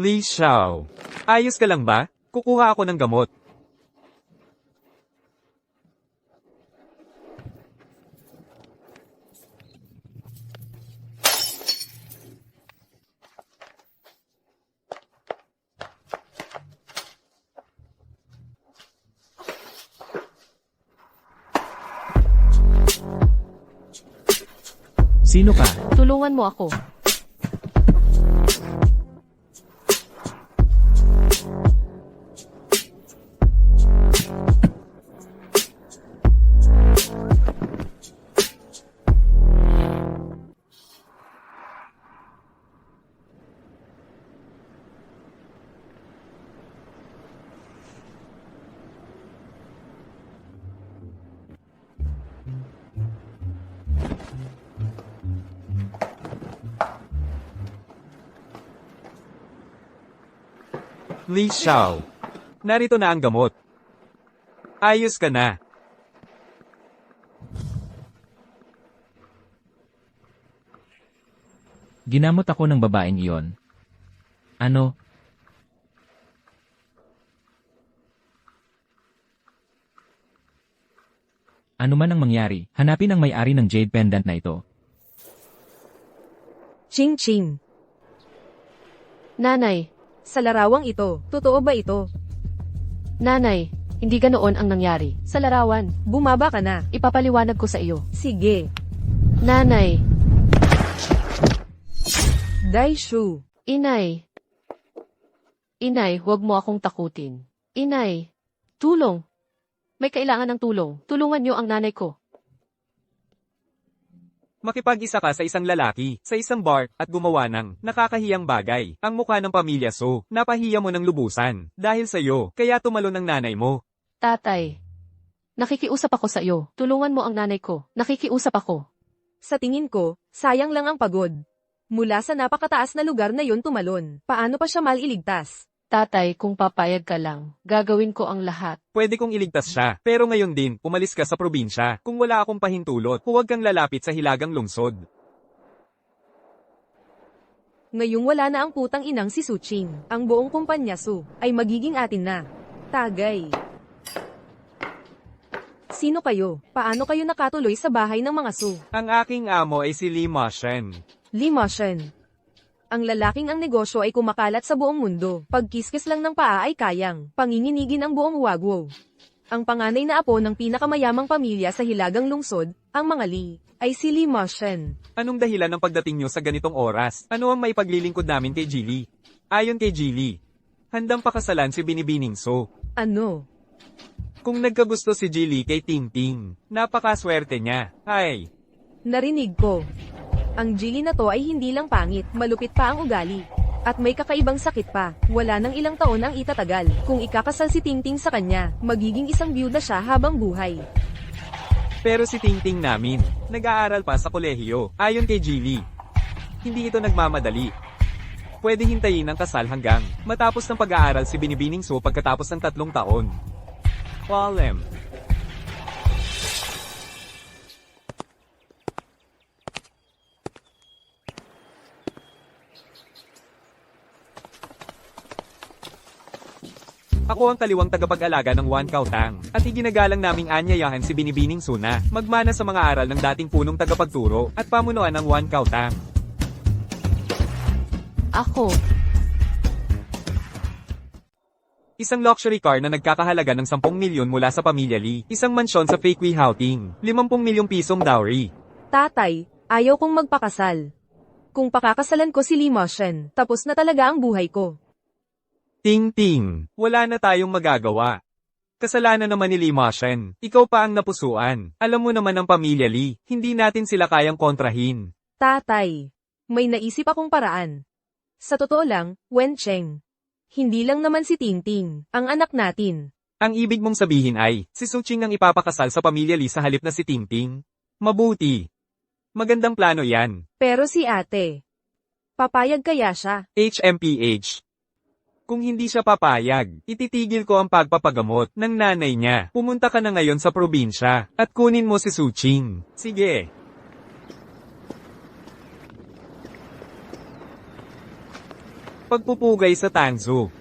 Li Xiao. Ayos ka lang ba? Kukuha ako ng gamot. Sino ka? Tulungan mo ako. Li Xiao. Narito na ang gamot. Ayos ka na. Ginamot ako ng babaeng iyon. Ano? Ano man ang mangyari, hanapin ang may-ari ng jade pendant na ito. Ching Ching. Nanay, Sa larawang ito, totoo ba ito? nanay, hindi ganoon ang nangyari. Sa larawan, Bumaba ka na. ipapaliwanag ko sa iyo. Sige. Nanay, Daishu. inay. Inay, huwag mo akong takutin. Inay, tulong. May kailangan ng tulong. Tulungan niyo ang nanay ko. Makipag-isa ka sa isang lalaki, sa isang bar, at gumawa ng nakakahiyang bagay. Ang mukha ng pamilya So, napahiya mo ng lubusan. Dahil sa'yo, kaya tumalon ang nanay mo. Tatay, nakikiusap ako sa iyo. Tulungan mo ang nanay ko. Nakikiusap ako. Sa tingin ko, sayang lang ang pagod. Mula sa napakataas na lugar na yon tumalon. Paano pa siya maliligtas? Tatay, kung papayag ka lang, gagawin ko ang lahat. Pwede kong iligtas siya, pero ngayon din, umalis ka sa probinsya. Kung wala akong pahintulot, huwag kang lalapit sa hilagang lungsod. Ngayong wala na ang putang inang si Suching, ang buong kumpanya Su, ay magiging atin na. Tagay. Sino kayo? Paano kayo nakatuloy sa bahay ng mga Su? Ang aking amo ay si Li Mashen. Li Mashen. Ang lalaking ang negosyo ay kumakalat sa buong mundo. Pagkiskis lang ng paa ay kayang panginginigin ang buong Wagwo. Ang panganay na apo ng pinakamayamang pamilya sa hilagang lungsod, ang mga Li, ay si Li Mashen. Anong dahilan ng pagdating nyo sa ganitong oras? Ano ang may paglilingkod namin kay Jilly? Ayon kay Jilly, handang pakasalan si Binibining So. Ano? Kung nagkagusto si Jilly kay Ting Ting, napakaswerte niya. Ay, Narinig ko. Ang Jilly na to ay hindi lang pangit, malupit pa ang ugali. At may kakaibang sakit pa, wala nang ilang taon ang itatagal. Kung ikakasal si Tingting sa kanya, magiging isang byuda siya habang buhay. pero si Ting Ting namin, nag-aaral pa sa kolehiyo. Ayon kay Jilly, hindi ito nagmamadali. Pwede hintayin ang kasal hanggang matapos ng pag-aaral si Binibining So pagkatapos ng 3 taon. Palem. Ako ang kaliwang tagapag-alaga ng Wan Kautang, at iginagalang naming anyayahan si Binibining So na magmana sa mga aral ng dating punong tagapagturo at pamunuan ng Wan Kautang. Ako, Isang luxury car na nagkakahalaga ng 10 milyon mula sa pamilya Lee, isang mansyon sa Fake Houting, 50 milyong pisong dowry. Tatay, ayaw kong magpakasal. Kung pakakasalan ko si Li Mashen, tapos na talaga ang buhay ko. Ting Ting, wala na tayong magagawa. Kasalanan naman ni Li Mashen, ikaw pa ang napusuan. Alam mo naman ang pamilya Lee, hindi natin sila kayang kontrahin. Tatay, may naisip akong paraan. Sa totoo lang, Wen Cheng. Hindi lang naman si Tingting, ang anak natin. Ang ibig mong sabihin ay, si Suching ang ipapakasal sa pamilya Lee sa halip na si Ting Ting? Mabuti. Magandang plano yan. Pero si ate, papayag kaya siya? HMPH. Kung hindi siya papayag, ititigil ko ang pagpapagamot ng nanay niya. Pumunta ka na ngayon sa probinsya, at kunin mo si Suching. Sige. Pagpupugay sa Tangsu.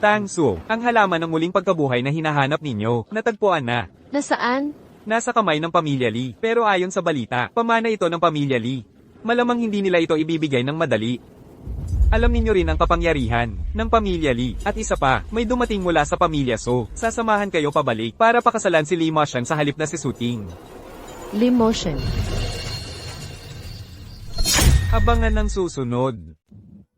Tangsu, ang halaman ng muling pagkabuhay na hinahanap ninyo, natagpuan na. Nasaan? Nasa kamay ng pamilya Lee, pero ayon sa balita, pamana ito ng pamilya Lee. Malamang hindi nila ito ibibigay ng madali. Alam ninyo rin ang kapangyarihan ng pamilya Lee, at isa pa, may dumating mula sa pamilya So. Sasamahan kayo pabalik para pakasalan si Lee Moshan sa halip na si Suting. Limotion. Abangan ng susunod.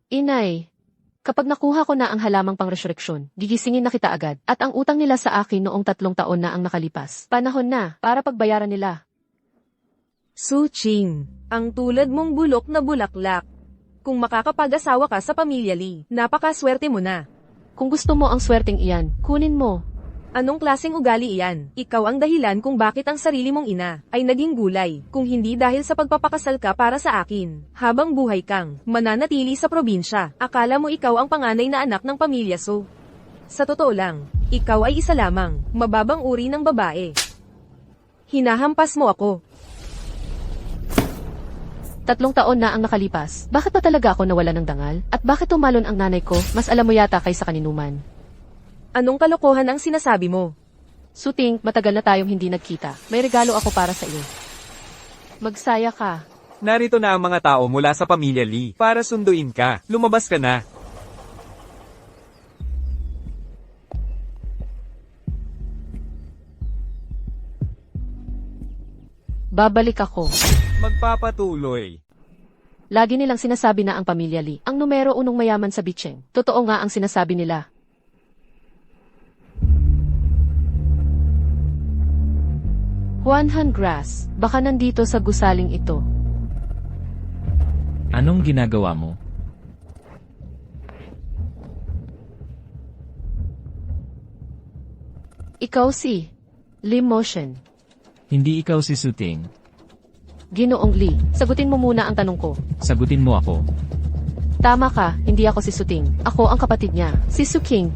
Inay, kapag nakuha ko na ang halamang pang-resurreksyon, gigisingin na kita agad, at ang utang nila sa akin noong 3 taon na ang nakalipas. Panahon na, para pagbayaran nila. Su Ching, ang tulad mong bulok na bulaklak. Kung makakapag-asawa ka sa pamilya Lee, napakaswerte mo na. Kung gusto mo ang swerteng iyan, kunin mo. Anong klaseng ugali iyan? Ikaw ang dahilan kung bakit ang sarili mong ina ay naging gulay, kung hindi dahil sa pagpapakasal ka para sa akin. Habang buhay kang mananatili sa probinsya, akala mo ikaw ang panganay na anak ng pamilya So. Sa totoo lang, ikaw ay isa lamang, mababang uri ng babae. Hinahampas mo ako. 3 taon na ang nakalipas. Bakit pa talaga ako nawala ng dangal? At bakit tumalon ang nanay ko? Mas alam mo yata kaysa kaninuman. Anong kalokohan ang sinasabi mo? Suting, matagal na tayong hindi nagkita. May regalo ako para sa iyo. Magsaya ka. Narito na ang mga tao mula sa pamilya Lee para sunduin ka. Lumabas ka na. Babalik ako. Magpapatuloy. Lagi nilang sinasabi na ang pamilya Lee ang numero 1 mayaman sa Bicheng. Totoo nga ang sinasabi nila. Juan Grass, baka nandito sa gusaling ito. Anong ginagawa mo? Ikaw si Limotion. Hindi ikaw si Suting. Ginoong Lee, sagutin mo muna ang tanong ko. Sagutin mo ako. Tama ka, hindi ako si Suting. Ako ang kapatid niya, si Suking.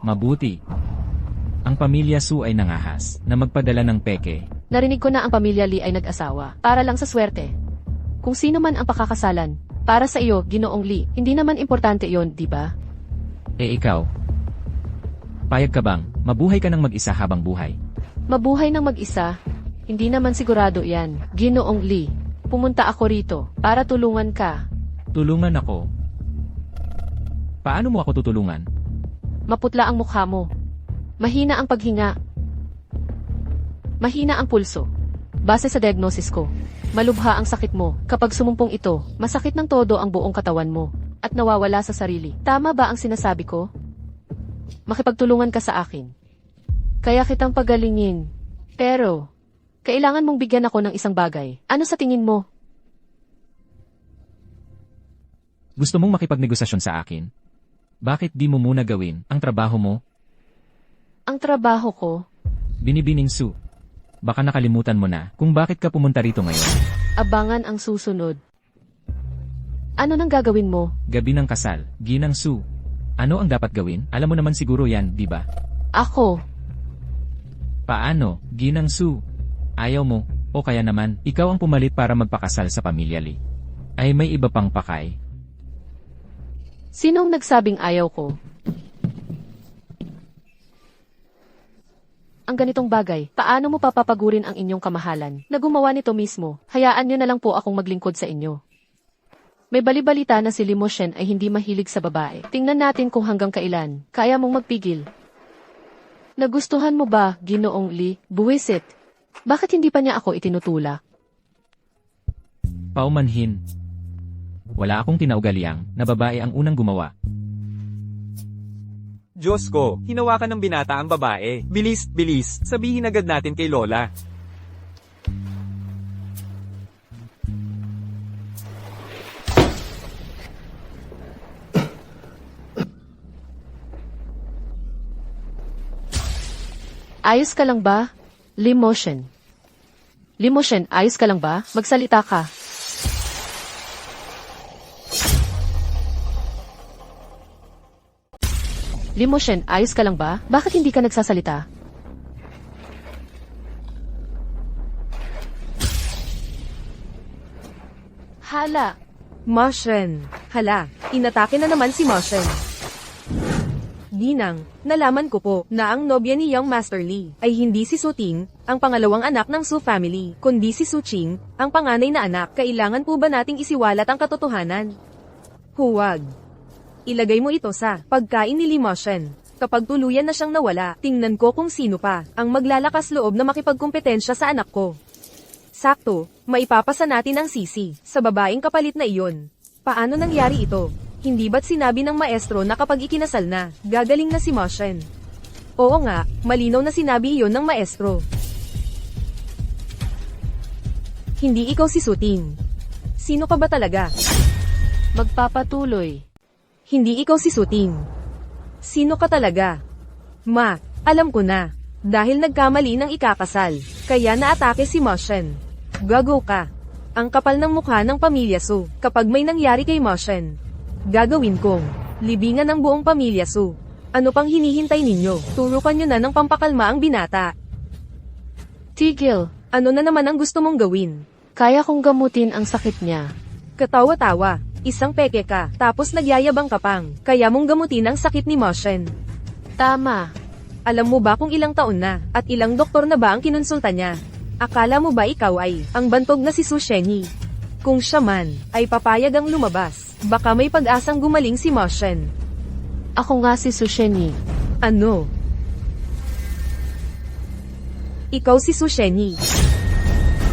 Mabuti. Ang pamilya Su ay nangahas na magpadala ng peke. Narinig ko na ang pamilya Lee ay nag-asawa, para lang sa swerte. Kung sino man ang pakakasalan, para sa iyo, Ginoong Lee, hindi naman importante iyon, di ba? Eh ikaw? Payag ka bang mabuhay ka ng mag-isa habang buhay? Mabuhay ng mag-isa? Hindi naman sigurado yan. Ginoong Lee, pumunta ako rito, para tulungan ka. Tulungan ako. Paano mo ako tutulungan? Maputla ang mukha mo. Mahina ang paghinga. Mahina ang pulso. Base sa diagnosis ko, malubha ang sakit mo. Kapag sumumpong ito, masakit ng todo ang buong katawan mo at nawawala sa sarili. Tama ba ang sinasabi ko? Makipagtulungan ka sa akin. Kaya kitang pagalingin. Pero, kailangan mong bigyan ako ng isang bagay. Ano sa tingin mo? Gusto mong makipagnegosasyon sa akin? Bakit di mo muna gawin ang trabaho mo? Ang trabaho ko, Binibining Su. Baka nakalimutan mo na kung bakit ka pumunta rito ngayon. abangan ang susunod. Ano nang gagawin mo? Gabi ng kasal, Ginang Su. Ano ang dapat gawin? Alam mo naman siguro yan, di ba? Ako, Paano, Ginang Su? Ayaw mo, o kaya naman, ikaw ang pumalit para magpakasal sa pamilya Lee. Ay may iba pang pakay. sinong nagsabing ayaw ko? Ang ganitong bagay, paano mo papapagurin ang inyong kamahalan na gumawa nito mismo? Hayaan niyo na lang po akong maglingkod sa inyo. May balibalita na si Limotion ay hindi mahilig sa babae. Tingnan natin kung hanggang kailan kaya mong magpigil. Nagustuhan mo ba, Ginoong Lee? Buwisit. Bakit hindi pa niya ako itinutulak? Paumanhin. Wala akong tinaugaliang na babae ang unang gumawa. Diyos ko, hinawakan ng binata ang babae. Bilis, bilis, sabihin agad natin kay Lola. Ayos ka lang ba? Limotion. Limotion, ayos ka lang ba? Magsalita ka. Limotion, ayos ka lang ba? Bakit hindi ka nagsasalita? Hala, Moshen. Hala, inatake na naman si Moshen. Ginang, nalaman ko po na ang nobya ni Young Master Lee ay hindi si Su Ting, ang pangalawang anak ng Su family, kundi si Su Qing, ang panganay na anak. Kailangan po ba nating isiwalat ang katotohanan? Huwag. Ilagay mo ito sa pagkain ni Lee Moshen. Kapag tuluyan na siyang nawala, tingnan ko kung sino pa ang maglalakas loob na makipagkumpetensya sa anak ko. Sakto, maipapasa natin ang sisi sa babaeng kapalit na iyon. Paano nangyari ito? Hindi ba't sinabi ng maestro na kapag ikinasal na, gagaling na si Moshen? Oo nga, malinaw na sinabi iyon ng maestro. Hindi ikaw si Su Ting. Sino ka ba talaga? Magpapatuloy. Hindi ikaw si Su Ting. Sino ka talaga? Ma, alam ko na. Dahil nagkamali ng ikakasal, kaya naatake si Moshen. Gago ka. Ang kapal ng mukha ng pamilya Su. Kapag may nangyari kay Moshen, gagawin kong libingan ng buong pamilya Su. Ano pang hinihintay ninyo? Turukan nyo na ng pampakalma ang binata. Tigil. Ano na naman ang gusto mong gawin? Kaya kong gamutin ang sakit niya. Katawa-tawa. Isang peke ka, tapos nagyayabang ka pang. Kaya mong gamutin ang sakit ni Moshen. Tama. Alam mo ba kung ilang taon na, at ilang doktor na ba ang kinonsulta niya? Akala mo ba ikaw ay ang bantog na si Su Shenyi? Kung siya man, ay papayag ang lumabas, baka may pag-asang gumaling si Moshen. Ako nga si Su Shenyi. Ano? Ikaw si Su Shenyi.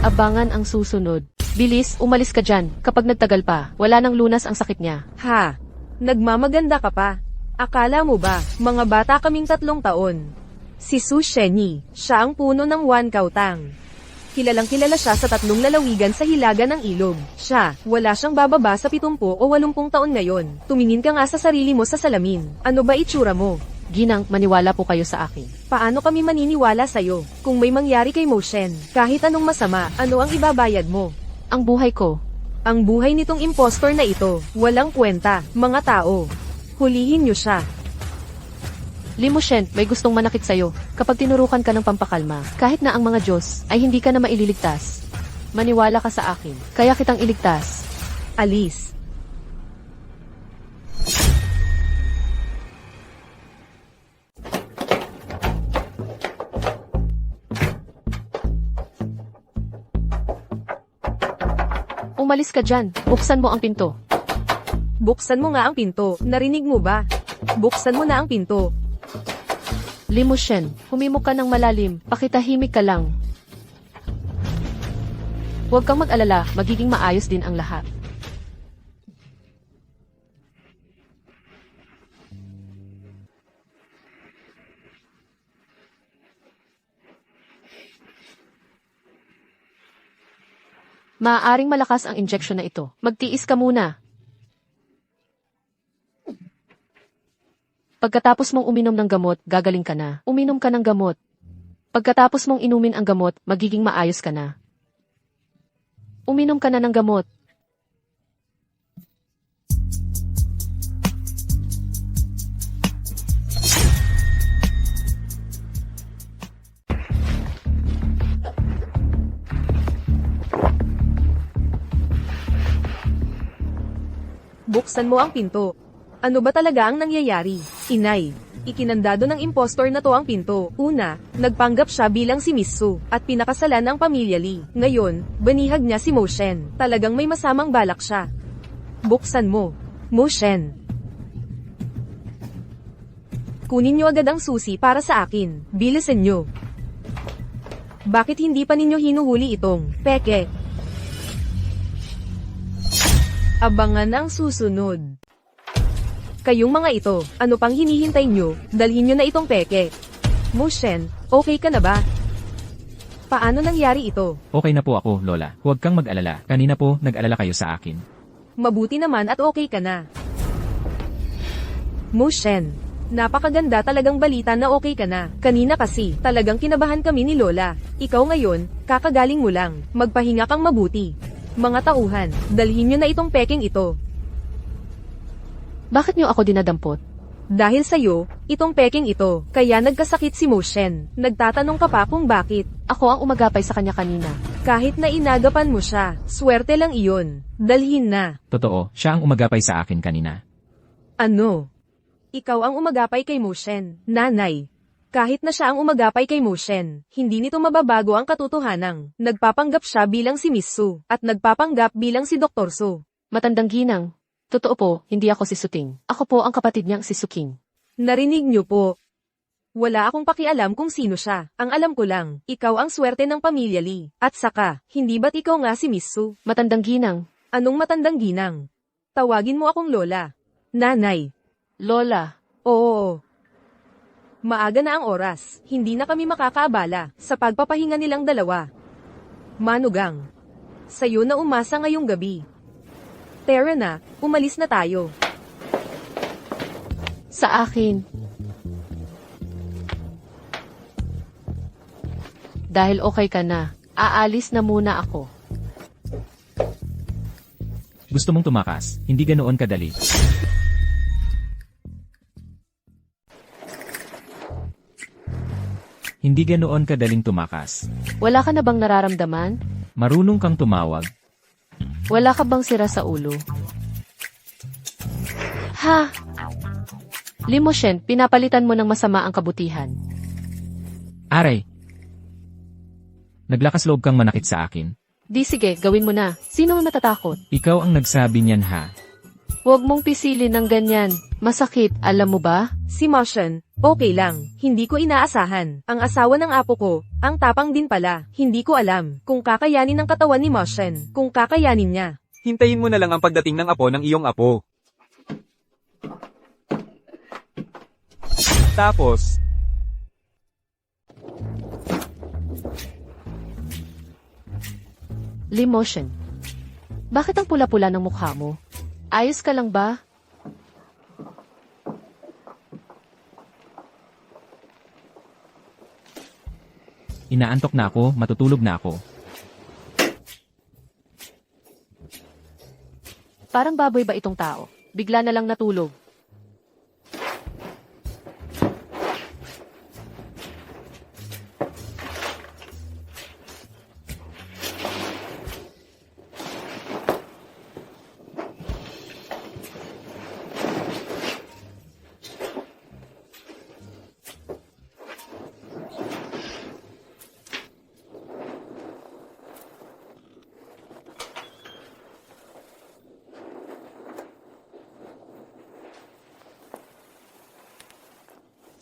Abangan ang susunod. Bilis, umalis ka dyan. Kapag nagtagal pa, wala nang lunas ang sakit niya. Ha? Nagmamaganda ka pa? Akala mo ba, mga bata kaming 3 taon? Si Su Shenyi, siya ang puno ng Wan Kautang. Kilalang kilala siya sa 3 lalawigan sa hilaga ng ilog. Siya, wala siyang bababa sa 70 o 80 taon ngayon. Tumingin ka nga sa sarili mo sa salamin. Ano ba itsura mo? Ginang, maniwala po kayo sa akin. Paano kami maniniwala sa'yo? Kung may mangyari kay Moshen, kahit anong masama, ano ang ibabayad mo? Ang buhay ko. Ang buhay nitong impostor na ito, walang kwenta, mga tao. Hulihin niyo siya. Lee Moshen, may gustong manakit sa'yo. Kapag tinurukan ka ng pampakalma, kahit na ang mga Diyos, ay hindi ka na maililigtas. Maniwala ka sa akin, kaya kitang iligtas. Alis. Umalis ka dyan, buksan mo ang pinto. Buksan mo nga ang pinto, narinig mo ba? Buksan mo na ang pinto. Lee Moshen, humimok ka ng malalim, pakitahimik ka lang. Huwag kang mag-alala, magiging maayos din ang lahat. Maaaring malakas ang injection na ito. Magtiis ka muna. Pagkatapos mong uminom ng gamot, gagaling ka na. Uminom ka ng gamot. Pagkatapos mong inumin ang gamot, magiging maayos ka na. Uminom ka na ng gamot. Buksan mo ang pinto. Ano ba talaga ang nangyayari? Inay, ikinandado ng impostor na to ang pinto. Una, nagpanggap siya bilang si Miss Su, at pinakasalan ang pamilya Lee. Ngayon, banihag niya si Moshen. Talagang may masamang balak siya. Buksan mo, Moshen. Kunin niyo agad ang susi para sa akin. Bilisan niyo. Bakit hindi pa ninyo hinuhuli itong peke? Abangan ang susunod. Kayong mga ito, ano pang hinihintay nyo? Dalhin nyo na itong peke. Moshen, okay ka na ba? Paano nangyari ito? Okay na po ako, Lola. Huwag kang mag-alala. Kanina po, nag-alala kayo sa akin. Mabuti naman at okay ka na. Moshen, napakaganda talagang balita na okay ka na. Kanina kasi, talagang kinabahan kami ni Lola. Ikaw ngayon, kakagaling mo lang. Magpahinga kang mabuti. Mga tauhan, dalhin nyo na itong peking ito. Bakit niyo ako dinadampot? Dahil sa'yo, itong peking ito, kaya nagkasakit si Moshen. Nagtatanong ka pa kung bakit. Ako ang umagapay sa kanya kanina. Kahit na inagapan mo siya, swerte lang iyon. Dalhin na. Totoo, siya ang umagapay sa akin kanina. Ano? Ikaw ang umagapay kay Moshen, nanay. Kahit na siya ang umagapay kay Moshen, hindi nito mababago ang katotohanan. Nagpapanggap siya bilang si Miss Su, at nagpapanggap bilang si Dr. Su. Matandang ginang. Totoo po, hindi ako si Suting. Ako po ang kapatid niyang si Suking. Narinig niyo po. Wala akong pakialam kung sino siya. Ang alam ko lang, ikaw ang swerte ng pamilya Lee. At saka, hindi ba't ikaw nga si Miss Su? Matandang ginang. Anong matandang ginang? Tawagin mo akong Lola. Nanay. Lola. Oo. Maaga na ang oras. Hindi na kami makakaabala sa pagpapahinga nilang dalawa. Manugang. Sa'yo na umasa ngayong gabi. Tara na, umalis na tayo. Sa akin. Dahil okay ka na, aalis na muna ako. Gusto mong tumakas, hindi ganoon kadali. Hindi ganoon kadaling tumakas. Wala ka na bang nararamdaman? Marunong kang tumawag. Wala ka bang sira sa ulo? Ha? Limoshen, pinapalitan mo ng masama ang kabutihan. Aray! Naglakas loob kang manakit sa akin. Di sige, gawin mo na. Sino ang matatakot? Ikaw ang nagsabi niyan ha. Huwag mong pisilin ng ganyan. Masakit, alam mo ba? Si Moshen, okay lang. Hindi ko inaasahan. Ang asawa ng apo ko, ang tapang din pala. Hindi ko alam kung kakayanin ng katawan ni Moshen. Kung kakayanin niya. Hintayin mo na lang ang pagdating ng apo ng iyong apo. Tapos, Limoshen. Bakit ang pula-pula ng mukha mo? Ayos ka lang ba? Inaantok na ako, matutulog na ako. Parang baboy ba itong tao? Bigla na lang natulog.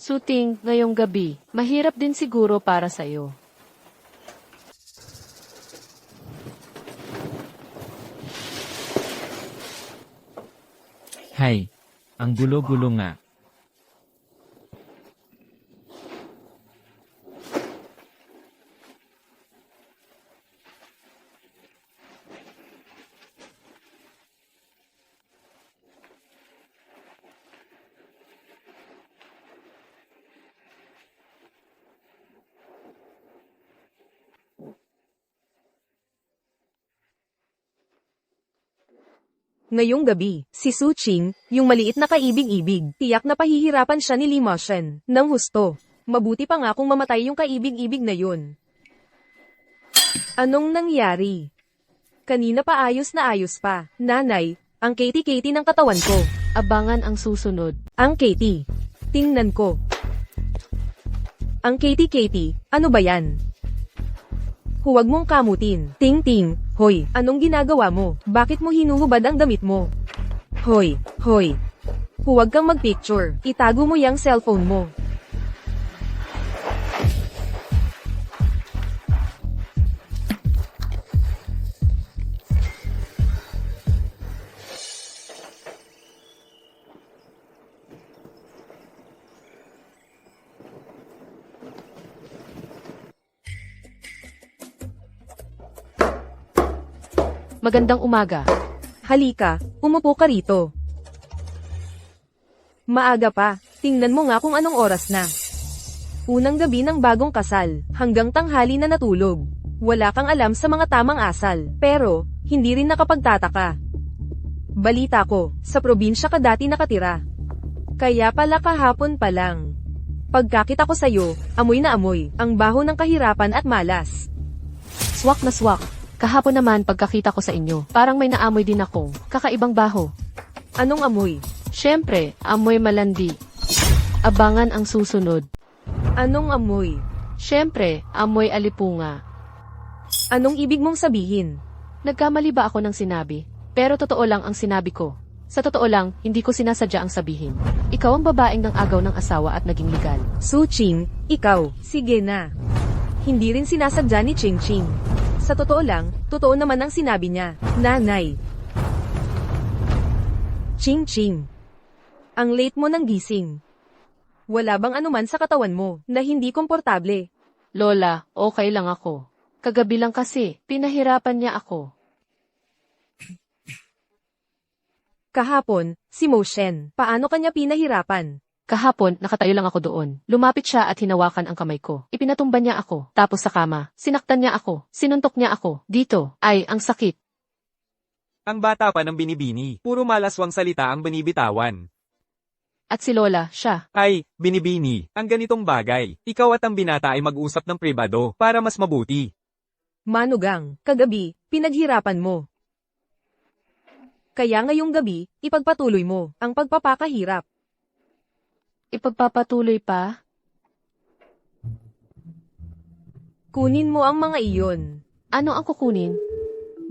Suting, ngayong gabi, mahirap din siguro para sa'yo. Hay, ang gulo-gulo nga. Ngayong gabi, si Su Qing, yung maliit na kaibig-ibig, tiyak na pahihirapan siya ni Li Moshen, ng husto. Mabuti pa nga kung mamatay yung kaibig-ibig na yun. Anong nangyari? Kanina pa ayos na ayos pa. Nanay, ang Katie-Katie ng katawan ko. Abangan ang susunod. Ang Katie. Tingnan ko. Ang Katie-Katie, ano ba yan? Huwag mong kamutin. Ting-ting, hoy, anong ginagawa mo? Bakit mo hinuhubad ang damit mo? Hoy, hoy. Huwag kang magpicture. Itago mo yung cellphone mo. Magandang umaga. Halika, umupo ka rito. Maaga pa, tingnan mo nga kung anong oras na. Unang gabi ng bagong kasal, hanggang tanghali na natulog. Wala kang alam sa mga tamang asal, pero, hindi rin nakapagtataka. Balita ko, sa probinsya ka dati nakatira. Kaya pala kahapon pa lang. Pagkakita ko sa'yo, amoy na amoy, ang baho ng kahirapan at malas. Swak na swak. Kahapon naman pagkakita ko sa inyo, parang may naamoy din ako, kakaibang baho. Anong amoy? Siyempre, amoy malandi. Abangan ang susunod. Anong amoy? Siyempre, amoy alipunga. Anong ibig mong sabihin? Nagkamali ba ako ng sinabi? Pero totoo lang ang sinabi ko. Sa totoo lang, hindi ko sinasadya ang sabihin. Ikaw ang babaeng ng agaw ng asawa at naging legal. Su Ching, ikaw, sige na. Hindi rin sinasadya ni Ching Ching. Sa totoo lang, totoo naman ang sinabi niya, nanay. Ching Ching. Ang late mo ng gising. Wala bang anuman sa katawan mo na hindi komportable? Lola, okay lang ako. Kagabi lang kasi, pinahirapan niya ako. Kahapon, si Mo Shen, paano kanya pinahirapan? Kahapon, nakatayo lang ako doon. Lumapit siya at hinawakan ang kamay ko. Ipinatumba niya ako. Tapos sa kama, sinaktan niya ako. Sinuntok niya ako. Dito, ay, ang sakit. Ang bata pa ng binibini. Puro malaswang salita ang binibitawan. At si Lola, siya. Ay, binibini, ang ganitong bagay. Ikaw at ang binata ay mag-usap ng pribado para mas mabuti. Manugang, kagabi, pinaghirapan mo. Kaya ngayong gabi, ipagpatuloy mo ang pagpapakahirap. Ipagpapatuloy pa? Kunin mo ang mga iyon. Ano ang kukunin?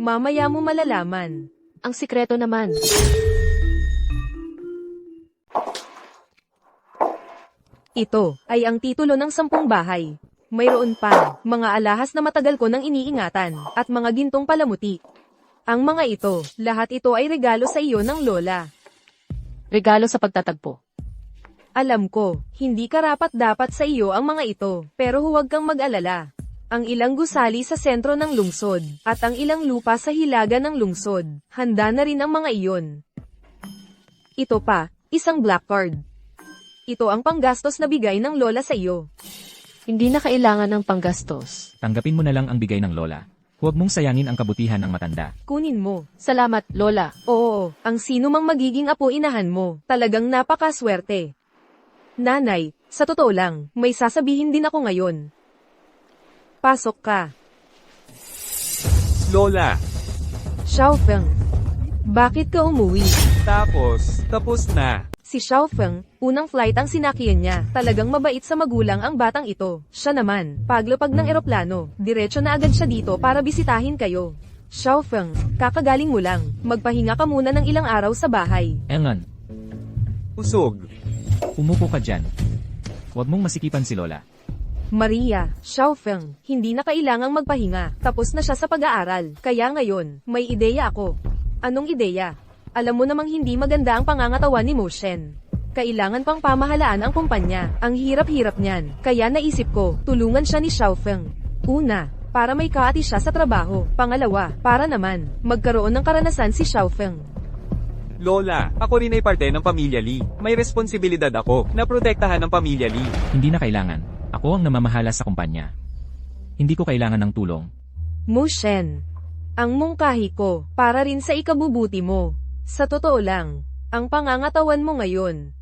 Mamaya mo malalaman. Ang sikreto naman. Ito ay ang titulo ng 10 bahay. Mayroon pa, mga alahas na matagal ko nang iniingatan, at mga gintong palamuti. Ang mga ito, lahat ito ay regalo sa iyo ng lola. Regalo sa pagtatagpo. Alam ko, hindi karapat-dapat sa iyo ang mga ito, pero huwag kang mag-alala. Ang ilang gusali sa sentro ng lungsod, at ang ilang lupa sa hilaga ng lungsod, handa na rin ang mga iyon. Ito pa, isang black card. Ito ang panggastos na bigay ng lola sa iyo. Hindi na kailangan ng panggastos. Tanggapin mo na lang ang bigay ng lola. Huwag mong sayangin ang kabutihan ng matanda. Kunin mo. Salamat, Lola. Oo, ang sino mang magiging apo-inahan mo, talagang napakaswerte. Nanay, sa totoo lang, may sasabihin din ako ngayon. Pasok ka. Lola, Xiaofeng. Bakit ka umuwi? tapos na. Si Xiaofeng, unang flight ang sinakyan niya. Talagang mabait sa magulang ang batang ito. Siya naman, paglapag ng eroplano, diretso na agad siya dito para bisitahin kayo. Xiaofeng, kakagaling mo lang. Magpahinga ka muna ng ilang araw sa bahay. Engan, Usog. umupo ka dyan. Huwag mong masikipan si lola. Maria, Xiaofeng, hindi na kailangang magpahinga. Tapos na siya sa pag-aaral. Kaya ngayon, may ideya ako. Anong ideya? Alam mo namang hindi maganda ang pangangatawan ni Mo Shen. Kailangan pang pamahalaan ang kumpanya. Ang hirap-hirap niyan. Kaya naisip ko, tulungan siya ni Xiaofeng. Una, para may kaati siya sa trabaho. Pangalawa, para naman, magkaroon ng karanasan si Xiaofeng. Lola, ako rin ay parte ng Pamilya Lee. May responsibilidad ako na protektahan ng Pamilya Lee. Hindi na kailangan. Ako ang namamahala sa kumpanya. Hindi ko kailangan ng tulong. Mo Shen, ang mungkahi ko, para rin sa ikabubuti mo. Sa totoo lang, ang pangangatawan mo ngayon,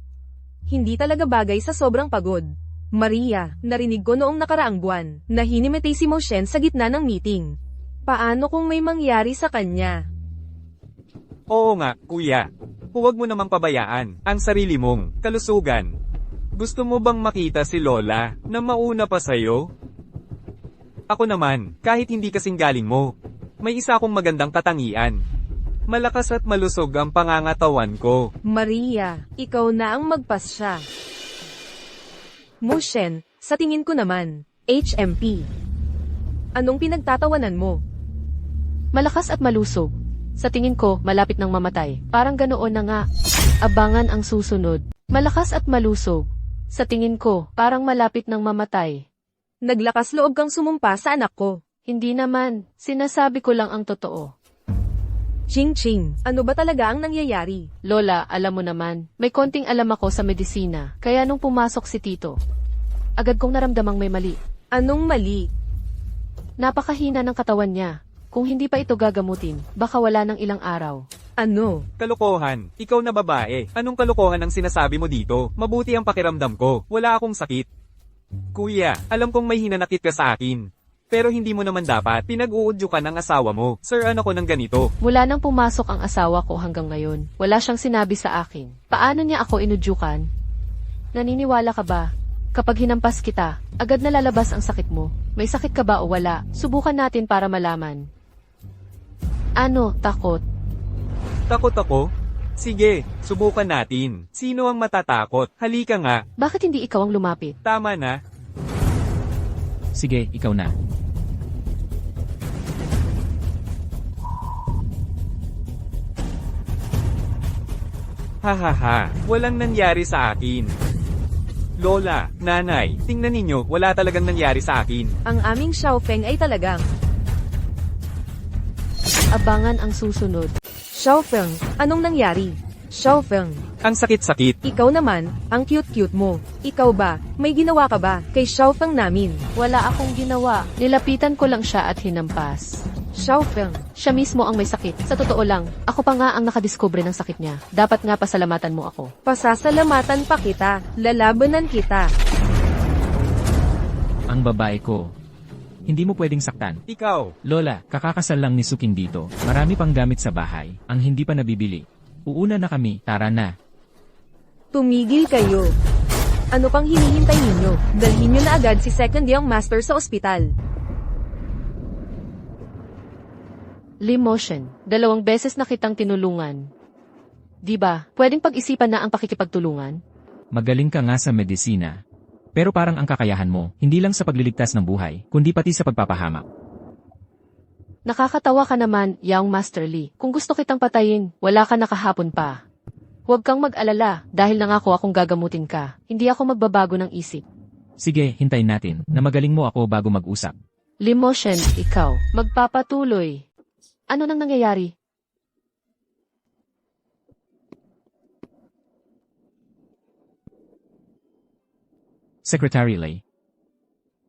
hindi talaga bagay sa sobrang pagod. Maria, narinig ko noong nakaraang buwan, na hinimitay si Mo Shen sa gitna ng meeting. Paano kung may mangyari sa kanya? Oo nga, kuya. Huwag mo namang pabayaan ang sarili mong kalusugan. Gusto mo bang makita si Lola na mauna pa sa'yo? Ako naman, kahit hindi kasing galing mo, may isa akong magandang katangian. Malakas at malusog ang pangangatawan ko. Maria, ikaw na ang magpasya. Mo Shen, sa tingin ko naman, HMP. Anong pinagtatawanan mo? Malakas at malusog. Sa tingin ko, malapit ng mamatay. Parang ganoon na nga. Abangan ang susunod. Malakas at malusog. Sa tingin ko, parang malapit ng mamatay. Naglakas loob kang sumumpa sa anak ko. Hindi naman. Sinasabi ko lang ang totoo. Ching Ching, ano ba talaga ang nangyayari? Lola, alam mo naman, may konting alam ako sa medisina. Kaya nung pumasok si Tito, agad kong naramdamang may mali. Anong mali? Napakahina ng katawan niya. Kung hindi pa ito gagamutin, baka wala ng ilang araw. Ano? Kalokohan. Ikaw na babae. Anong kalokohan ang sinasabi mo dito? Mabuti ang pakiramdam ko. Wala akong sakit. Kuya, alam kong may hinanakit ka sa akin. Pero hindi mo naman dapat pinag-uudyukan ang asawa mo. Sir, ano ko ng ganito? Mula nang pumasok ang asawa ko hanggang ngayon, wala siyang sinabi sa akin. Paano niya ako inudyukan? Naniniwala ka ba? Kapag hinampas kita, agad na lalabas ang sakit mo. May sakit ka ba o wala? Subukan natin para malaman. Ano, takot? Takot ako? Sige, subukan natin. Sino ang matatakot? Halika nga. Bakit hindi ikaw ang lumapit? Tama na. Sige, ikaw na. Hahaha, walang nangyari sa akin. Lola, nanay, tingnan ninyo, wala talagang nangyari sa akin. Ang aming Xiaofeng ay talagang. Abangan ang susunod. Xiaofeng, anong nangyari? Xiaofeng, Ang sakit-sakit. ikaw naman, ang cute-cute mo. Ikaw ba, may ginawa ka ba kay Xiaofeng namin? Wala akong ginawa. Nilapitan ko lang siya at hinampas. Xiaofeng, Siya mismo ang may sakit. Sa totoo lang, ako pa nga ang nakadiskubre ng sakit niya. Dapat nga pasalamatan mo ako. pasasalamatan pa kita. Lalabanan kita. Ang babae ko. Hindi mo pwedeng saktan. Ikaw, Lola, kakakasal lang ni Suking dito. Marami pang gamit sa bahay. Ang hindi pa nabibili. Uuna na kami, tara na. Tumigil kayo. Ano pang hinihintay ninyo? Dalhin nyo na agad si Second Young Master sa ospital. Limotion, 2 beses na kitang tinulungan. Di ba, pwedeng pag-isipan na ang pakikipagtulungan? Magaling ka nga sa medisina. Pero parang ang kakayahan mo, hindi lang sa pagliligtas ng buhay, kundi pati sa pagpapahamak. Nakakatawa ka naman, Young Master Lee. Kung gusto kitang patayin, wala ka nakahapon pa. Huwag kang mag-alala, dahil nangako akong gagamutin ka. Hindi ako magbabago ng isip. Sige, hintayin natin, na magaling mo ako bago mag-usap. Limotion, ikaw, magpapatuloy. Ano nang nangyayari? Secretary Lay.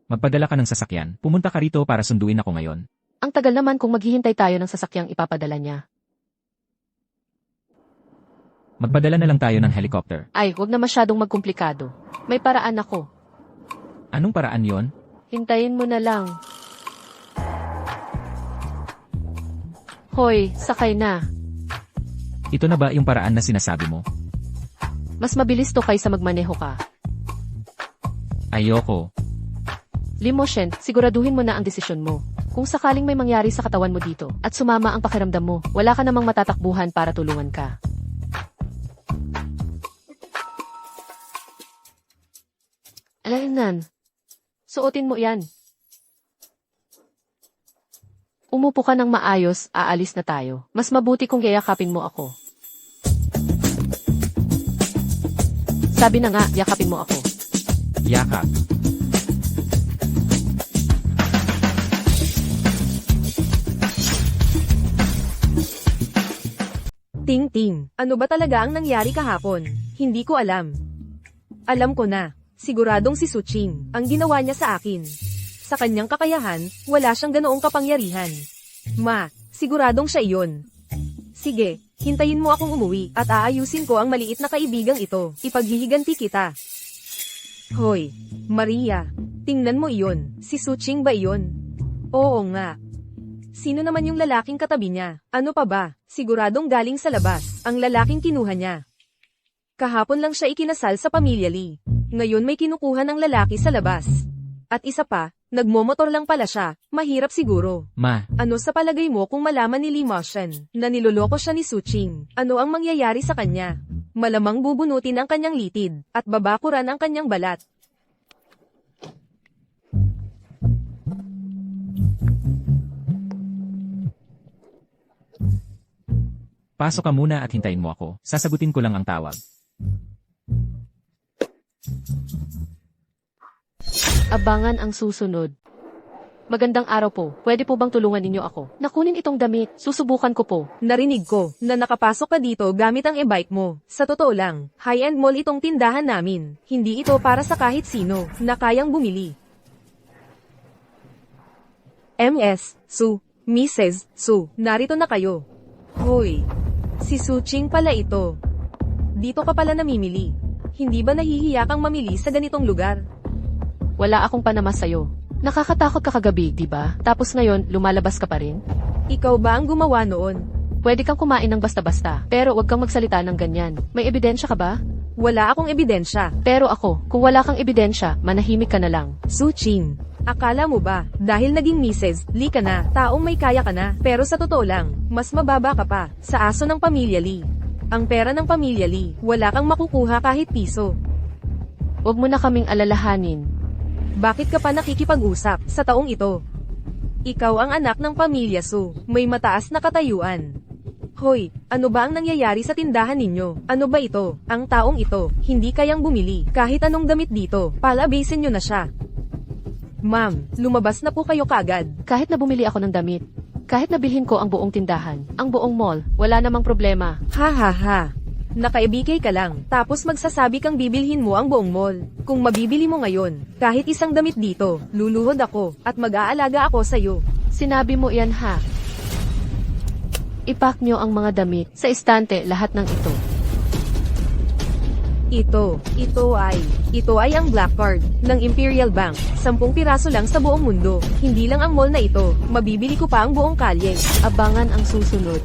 Magpadala ka ng sasakyan, pumunta ka rito para sunduin ako ngayon. Ang tagal naman kung maghihintay tayo ng sasakyang ipapadala niya. Magpadala na lang tayo ng helicopter. Ay, huwag na masyadong magkomplikado. May paraan ako. Anong paraan yon? Hintayin mo na lang. Hoy, sakay na. Ito na ba yung paraan na sinasabi mo? Mas mabilis to kaysa magmaneho ka. Ayoko. Limoshen, siguraduhin mo na ang desisyon mo. Kung sakaling may mangyari sa katawan mo dito, at sumama ang pakiramdam mo, wala ka namang matatakbuhan para tulungan ka. Alaynan. Suotin mo yan. Umupo ka ng maayos, aalis na tayo. Mas mabuti kung yayakapin mo ako. Sabi na nga, yakapin mo ako. Yakap. Ting-ting, ano ba talaga ang nangyari kahapon? Hindi ko alam. Alam ko na. Siguradong si Suching, ang ginawa niya sa akin. Sa kanyang kakayahan, wala siyang ganoong kapangyarihan. Ma, siguradong siya iyon. Sige, hintayin mo akong umuwi at aayusin ko ang maliit na kaibigang ito. Ipaghihiganti kita. Hoy, Maria, tingnan mo iyon. Si Suching ba iyon? Oo nga. Sino naman yung lalaking katabi niya? Ano pa ba? Siguradong galing sa labas. Ang lalaking kinuha niya. Kahapon lang siya ikinasal sa pamilya Lee. Ngayon may kinukuha ng lalaki sa labas. At isa pa, nagmomotor lang pala siya. Mahirap siguro. Ma, Ano sa palagay mo kung malaman ni Lee Moshen na niloloko siya ni Suching? Ano ang mangyayari sa kanya? Malamang bubunutin ang kanyang litid at babakuran ang kanyang balat. pasok ka muna at hintayin mo ako. Sasagutin ko lang ang tawag. Abangan ang susunod. Magandang araw po. Pwede po bang tulungan ninyo ako? Nakunin itong damit. Susubukan ko po. Narinig ko na nakapasok ka dito gamit ang e-bike mo. Sa totoo lang, high-end mall itong tindahan namin. Hindi ito para sa kahit sino na kayang bumili. MS, Su, Mrs. Su, narito na kayo. Hoy, Si Suching pala ito. Dito ka pala namimili. Hindi ba nahihiya kang mamili sa ganitong lugar? Wala akong panama sa'yo. Nakakatakot ka kagabi, di ba? Tapos ngayon, lumalabas ka pa rin? Ikaw ba ang gumawa noon? Pwede kang kumain ng basta-basta, pero wag kang magsalita ng ganyan. May ebidensya ka ba? Wala akong ebidensya. Pero ako, kung wala kang ebidensya, manahimik ka na lang. Suching, akala mo ba, dahil naging Mrs. Lee ka na, taong may kaya ka na, pero sa totoo lang, mas mababa ka pa, sa aso ng pamilya Lee. Ang pera ng pamilya Lee, wala kang makukuha kahit piso. Wag mo na kaming alalahanin. Bakit ka pa nakikipag-usap sa taong ito? Ikaw ang anak ng pamilya Su, may mataas na katayuan. Hoy, ano ba ang nangyayari sa tindahan ninyo? Ano ba ito? Ang taong ito, hindi kayang bumili, kahit anong damit dito, palabasin nyo na siya. Ma'am, lumabas na po kayo kagad. Kahit na bumili ako ng damit, kahit na bilhin ko ang buong tindahan, ang buong mall, wala namang problema. Ha ha ha. Nakaibigay ka lang, tapos magsasabi kang bibilhin mo ang buong mall. Kung mabibili mo ngayon, kahit isang damit dito, luluhod ako, at mag-aalaga ako sa'yo. Sinabi mo yan ha. Ipack nyo ang mga damit sa estante lahat ng ito. Ito ay ang black card ng Imperial Bank. 10 piraso lang sa buong mundo. Hindi lang ang mall na ito, mabibili ko pa ang buong kalye. Abangan ang susunod.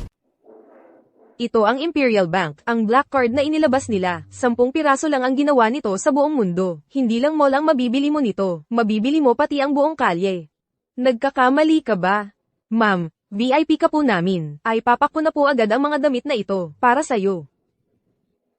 Ito ang Imperial Bank, ang black card na inilabas nila. 10 piraso lang ang ginawa nito sa buong mundo. Hindi lang mall ang mabibili mo nito, mabibili mo pati ang buong kalye. Nagkakamali ka ba? Ma'am, VIP ka po namin. Ay papak ko na po agad ang mga damit na ito, para sa'yo.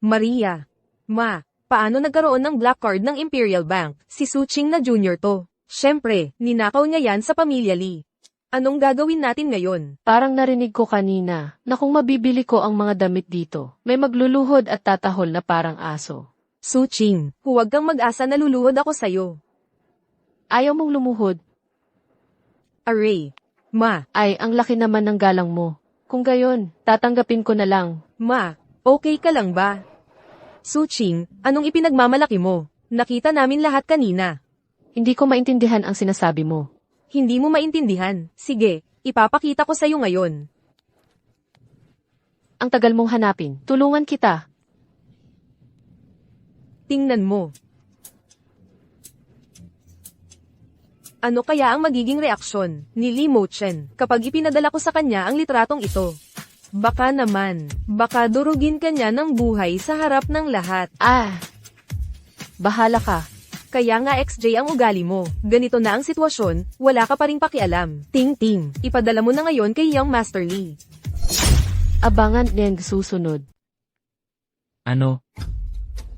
Maria. Ma, paano nagkaroon ng black card ng Imperial Bank? Si Suching na junior to. Siyempre, ninakaw niya yan sa pamilya Lee. Anong gagawin natin ngayon? Parang narinig ko kanina na kung mabibili ko ang mga damit dito, may magluluhod at tatahol na parang aso. Suching, huwag kang mag-asa na luluhod ako sa'yo. Ayaw mong lumuhod? Aray. Ma, Ay, ang laki naman ng galang mo. Kung gayon, tatanggapin ko na lang. ma, okay ka lang ba? Suching, anong ipinagmamalaki mo? Nakita namin lahat kanina. Hindi ko maintindihan ang sinasabi mo. Hindi mo maintindihan. Sige, ipapakita ko sa'yo ngayon. Ang tagal mong hanapin. Tulungan kita. Tingnan mo. Ano kaya ang magiging reaksyon ni Lee Mo-chen kapag ipinadala ko sa kanya ang litratong ito? Baka naman, baka durugin ka niya ng buhay sa harap ng lahat. Bahala ka. Kaya nga XJ ang ugali mo. Ganito na ang sitwasyon, wala ka pa ring pakialam. Ting-ting, ipadala mo na ngayon kay Young Master Lee. Abangan ng susunod. Ano?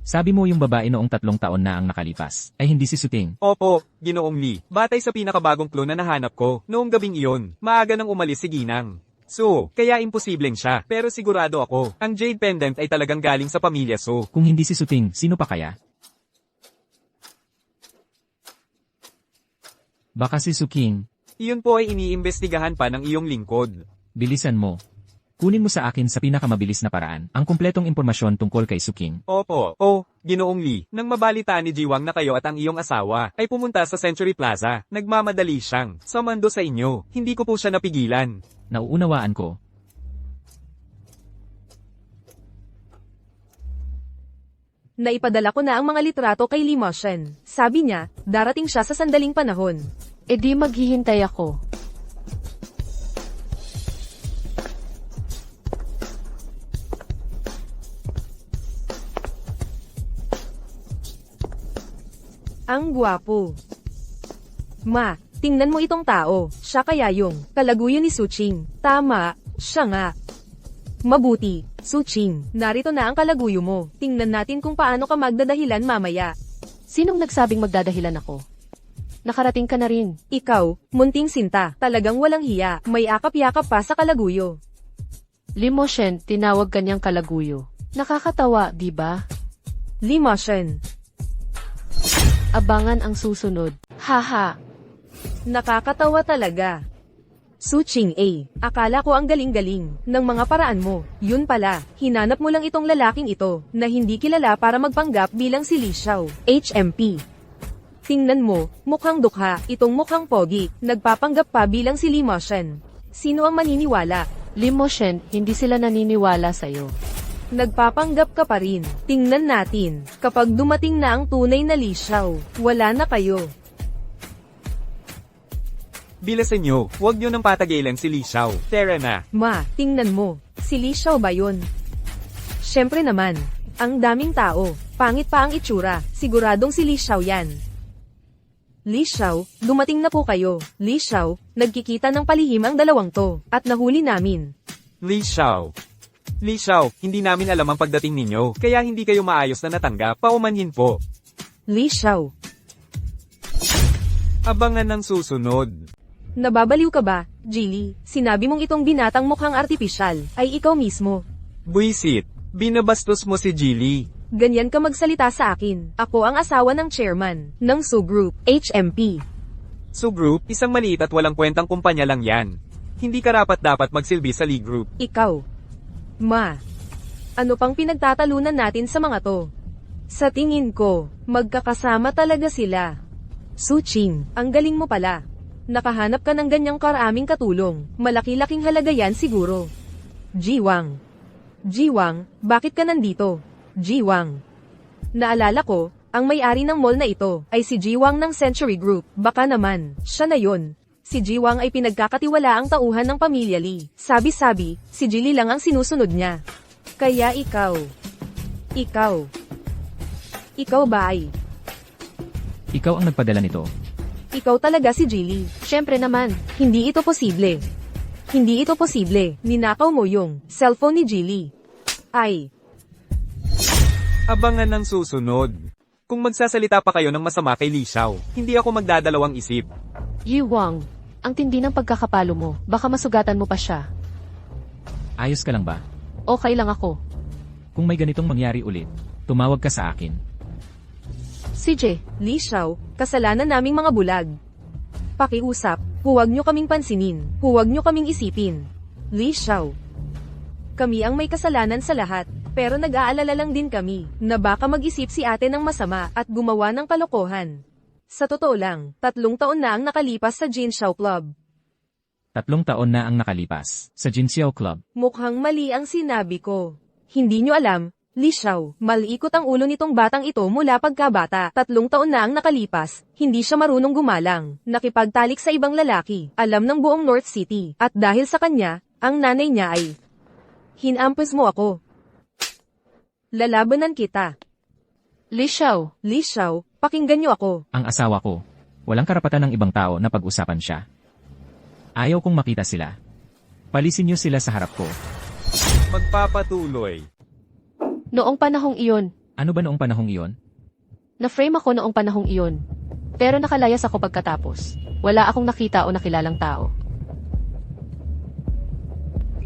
Sabi mo yung babae noong 3 taon na ang nakalipas, ay hindi si Suting. Opo, Ginoong Lee. Batay sa pinakabagong clue na nahanap ko, noong gabing iyon, maaga nang umalis si Ginang. So, kaya imposibleng siya. Pero sigurado ako, ang jade pendant ay talagang galing sa pamilya So. Kung hindi si Suting, sino pa kaya? Baka si Suking. Iyon po ay iniimbestigahan pa ng iyong lingkod. Bilisan mo. Kunin mo sa akin sa pinakamabilis na paraan ang kumpletong impormasyon tungkol kay Suking. Opo, Ginoong Lee. Nang mabalitaan ni Jiwang na kayo at ang iyong asawa, ay pumunta sa Century Plaza. Nagmamadali siyang sumando sa inyo. Hindi ko po siya napigilan. Nauunawaan ko. Naipadala ko na ang mga litrato kay Lee Mo-chen. Sabi niya, darating siya sa sandaling panahon. E di maghihintay ako. Ang gwapo. Ma, tingnan mo itong tao. Siya kaya yung kalaguyo ni Suching. Tama, siya nga. Mabuti, Suching. Narito na ang kalaguyo mo. Tingnan natin kung paano ka magdadahilan mamaya. Sinong nagsabing magdadahilan ako? Nakarating ka na rin. Ikaw, munting sinta. Talagang walang hiya. May akap-yakap pa sa kalaguyo. Lee Mo-chen, tinawag kanyang kalaguyo. Nakakatawa, di ba? Lee Mo-chen. Abangan ang susunod. Haha. Nakakatawa talaga. Suching A. Akala ko ang galing-galing ng mga paraan mo. Yun pala, hinanap mo lang itong lalaking ito na hindi kilala para magpanggap bilang si Li Xiao, HMP. Tingnan mo, mukhang dukha, itong mukhang pogi, nagpapanggap pa bilang si Lee Mo-chen. Sino ang maniniwala? Lim Mo Shen, hindi sila naniniwala sa'yo. Nagpapanggap ka pa rin. Tingnan natin. Kapag dumating na ang tunay na Li Xiao, wala na kayo. Bilasan nyo, huwag nyo nang patagilan si Li Xiao. Tara na. Ma, tingnan mo. Si Li Xiao ba yun? Siyempre naman. Ang daming tao. Pangit pa ang itsura. Siguradong si Li Xiao yan. Li Xiao, dumating na po kayo. Li Xiao, nagkikita ng palihim ang dalawang to. At nahuli namin. Li Xiao. Li Xiao, hindi namin alam ang pagdating ninyo, kaya hindi kayo maayos na natanggap. Paumanhin po. Li Xiao, Abangan ng susunod. nababaliw ka ba, Jilly? Sinabi mong itong binatang mukhang artipisyal, ay ikaw mismo. Buisit, binabastos mo si Jilly. Ganyan ka magsalita sa akin. Ako ang asawa ng chairman, ng Su Group, HMP. So Group, isang maliit at walang kwentang kumpanya lang yan. Hindi karapat-dapat magsilbi sa Lee Group. Ikaw. Ma. Ano pang pinagtatalunan natin sa mga to? Sa tingin ko, magkakasama talaga sila. Su Qing, ang galing mo pala. Nakahanap ka ng ganyang karaming katulong. Malaki-laking halaga yan siguro. Jiwang. Jiwang, bakit ka nandito? Jiwang. Naalala ko, ang may-ari ng mall na ito ay si Jiwang ng Century Group. Baka naman, siya na yon. Si Jiwang ay pinagkakatiwalaang tauhan ng pamilya Lee. Sabi-sabi, si Jilly lang ang sinusunod niya. Kaya ikaw. Ikaw ba ay? Ikaw ang nagpadala nito. Ikaw talaga si Jilly. Siyempre naman, Hindi ito posible. Hindi ito posible. Ninakaw mo yung cellphone ni Jilly. Ay. Abangan ng susunod. Kung magsasalita pa kayo ng masama kay Li Xiao, hindi ako magdadalawang isip. Yi Wang, ang tindi ng pagkakapalo mo, baka masugatan mo pa siya. Ayos ka lang ba? Okay lang ako. Kung may ganitong mangyari ulit, tumawag ka sa akin. CJ, Li Xiao, kasalanan naming mga bulag. Pakiusap, huwag nyo kaming pansinin, huwag nyo kaming isipin. Li Xiao. Kami ang may kasalanan sa lahat, pero nag-aalala lang din kami, na baka mag-isip si ate ng masama at gumawa ng kalokohan. Sa totoo lang, 3 taon na ang nakalipas sa Jin Xiao Club. 3 taon na ang nakalipas sa Jinxiao Club. Mukhang mali ang sinabi ko. Hindi nyo alam, Li Xiao, malikot ang ulo nitong batang ito mula pagkabata. 3 taon na ang nakalipas, hindi siya marunong gumalang, nakipagtalik sa ibang lalaki, alam ng buong North City, at dahil sa kanya, ang nanay niya ay, hinampos mo ako. Lalabanan kita. Li Xiao, Li Xiao, pakinggan niyo ako. Ang asawa ko, walang karapatan ng ibang tao na pag-usapan siya. Ayaw kong makita sila. Palisin niyo sila sa harap ko. Magpapatuloy. noong panahong iyon, Ano ba noong panahong iyon? na-frame ako noong panahong iyon. Pero nakalayas ako pagkatapos. Wala akong nakita o nakilalang tao.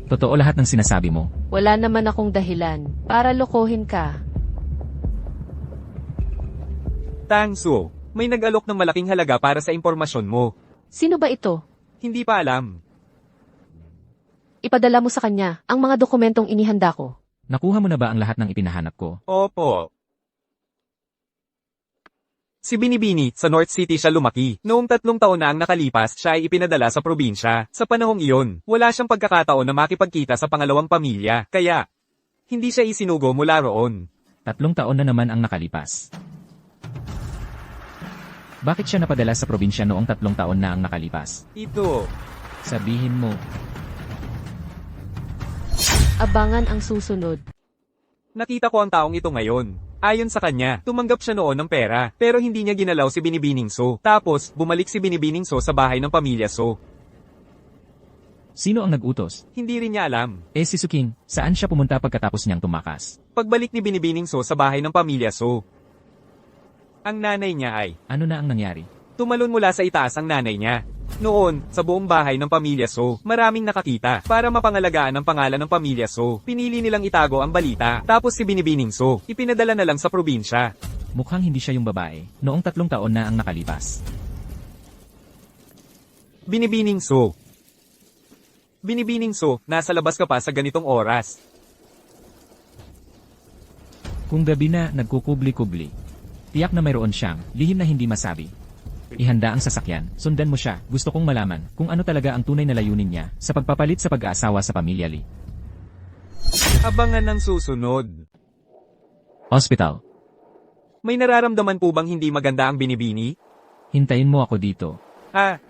Totoo lahat ng sinasabi mo. Wala naman akong dahilan para lokohin ka. Tang Su, may nag-alok ng malaking halaga para sa impormasyon mo. Sino ba ito? Hindi pa alam. Ipadala mo sa kanya ang mga dokumentong inihanda ko. Nakuha mo na ba ang lahat ng ipinahanap ko? Opo. Si Binibini, sa North City siya lumaki. Noong 3 taon na ang nakalipas, siya ay ipinadala sa probinsya. Sa panahong iyon, wala siyang pagkakataon na makipagkita sa pangalawang pamilya. Kaya, hindi siya isinugo mula roon. 3 taon na naman ang nakalipas. Bakit siya napadala sa probinsya noong 3 taon na ang nakalipas? Ito, Sabihin mo. Abangan ang susunod. nakita ko ang taong ito ngayon. Ayon sa kanya, tumanggap siya noon ng pera, pero hindi niya ginalaw si Binibining So. Tapos, bumalik si Binibining So sa bahay ng pamilya So. Sino ang nag-utos? Hindi rin niya alam. Si Suking, saan siya pumunta pagkatapos niyang tumakas? Pagbalik ni Binibining So sa bahay ng pamilya So, ang nanay niya ay, Ano na ang nangyari? tumalon mula sa itaas ang nanay niya. Noon, sa buong bahay ng pamilya So, maraming nakakita. Para mapangalagaan ang pangalan ng pamilya So, pinili nilang itago ang balita. Tapos si Binibining So, ipinadala na lang sa probinsya. Mukhang hindi siya yung babae. Noong 3 taon na ang nakalipas. Binibining So. Binibining So, nasa labas ka pa sa ganitong oras. Kung gabi na nagkukubli-kubli. Tiyak na mayroon siyang lihim na hindi masabi. Ihanda ang sasakyan, sundan mo siya. Gusto kong malaman kung ano talaga ang tunay na layunin niya sa pagpapalit sa pag-aasawa sa pamilya Lee. Abangan ng susunod. Hospital. May nararamdaman po bang hindi maganda ang binibini? Hintayin mo ako dito.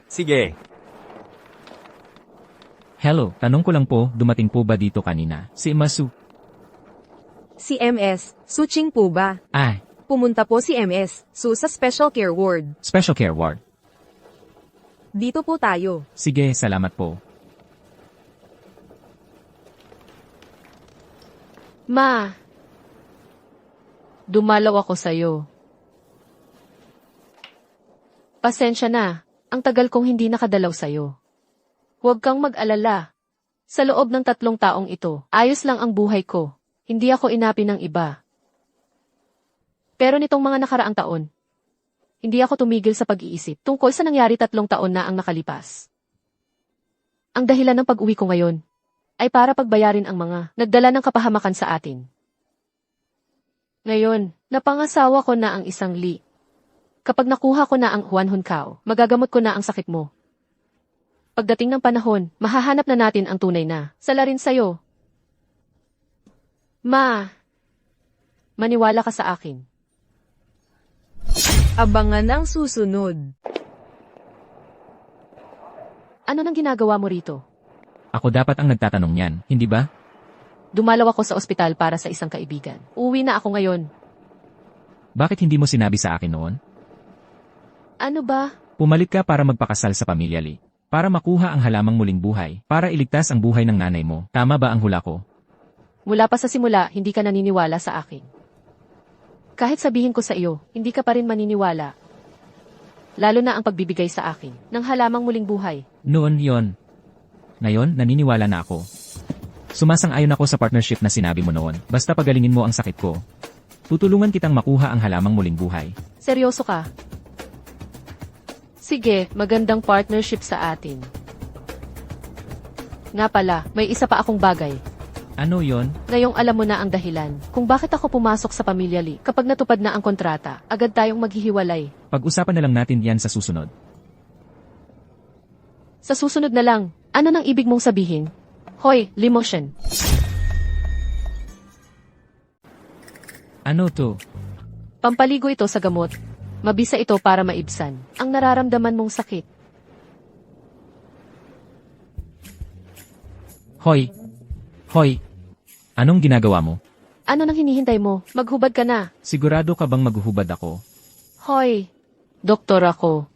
Sige. Hello, tanong ko lang po, dumating po ba dito kanina? Si Masu. Si MS, Suching po ba? Pumunta po si MS, sa Special Care Ward. Special Care Ward. Dito po tayo. Sige, salamat po. Ma, dumalaw ako sa'yo. Pasensya na, ang tagal kong hindi nakadalaw sa'yo. Huwag kang mag-alala. Sa loob ng 3 taong ito, ayos lang ang buhay ko. Hindi ako inapi ng iba. Pero nitong mga nakaraang taon, hindi ako tumigil sa pag-iisip tungkol sa nangyari 3 taon na ang nakalipas. Ang dahilan ng pag-uwi ko ngayon ay para pagbayarin ang mga nagdala ng kapahamakan sa atin. Ngayon, napangasawa ko na ang isang Lee. Kapag nakuha ko na ang Juan Huncao, magagamot ko na ang sakit mo. Pagdating ng panahon, mahahanap na natin ang tunay na salarin sa'yo. Ma, maniwala ka sa akin. Abangan ang susunod. Ano nang ginagawa mo rito? Ako dapat ang nagtatanong niyan, hindi ba? Dumalaw ako sa ospital para sa isang kaibigan. Uwi na ako ngayon. Bakit hindi mo sinabi sa akin noon? Ano ba? Pumalit ka para magpakasal sa pamilya Lee. Para makuha ang halamang muling buhay. Para iligtas ang buhay ng nanay mo. Tama ba ang hula ko? Mula pa sa simula, hindi ka naniniwala sa akin. Kahit sabihin ko sa iyo, hindi ka pa rin maniniwala. Lalo na ang pagbibigay sa akin ng halamang muling buhay. Noon yon. Ngayon, naniniwala na ako. Sumasang-ayon ako sa partnership na sinabi mo noon. Basta pagalingin mo ang sakit ko. Tutulungan kitang makuha ang halamang muling buhay. Seryoso ka? Sige, magandang partnership sa atin. Nga pala, may isa pa akong bagay. Ano yon? Ngayong alam mo na ang dahilan kung bakit ako pumasok sa Pamilya Lee. Kapag natupad na ang kontrata, agad tayong maghihiwalay. Pag-usapan na lang natin yan sa susunod. Sa susunod na lang, ano nang ibig mong sabihin? Hoy, Limotion. Ano to? Pampaligo ito sa gamot. Mabisa ito para maibsan ang nararamdaman mong sakit. Hoy! Hoy! Anong ginagawa mo? Ano nang hinihintay mo? Maghubad ka na. Sigurado ka bang maghuhubad ako? Hoy, doktor ako,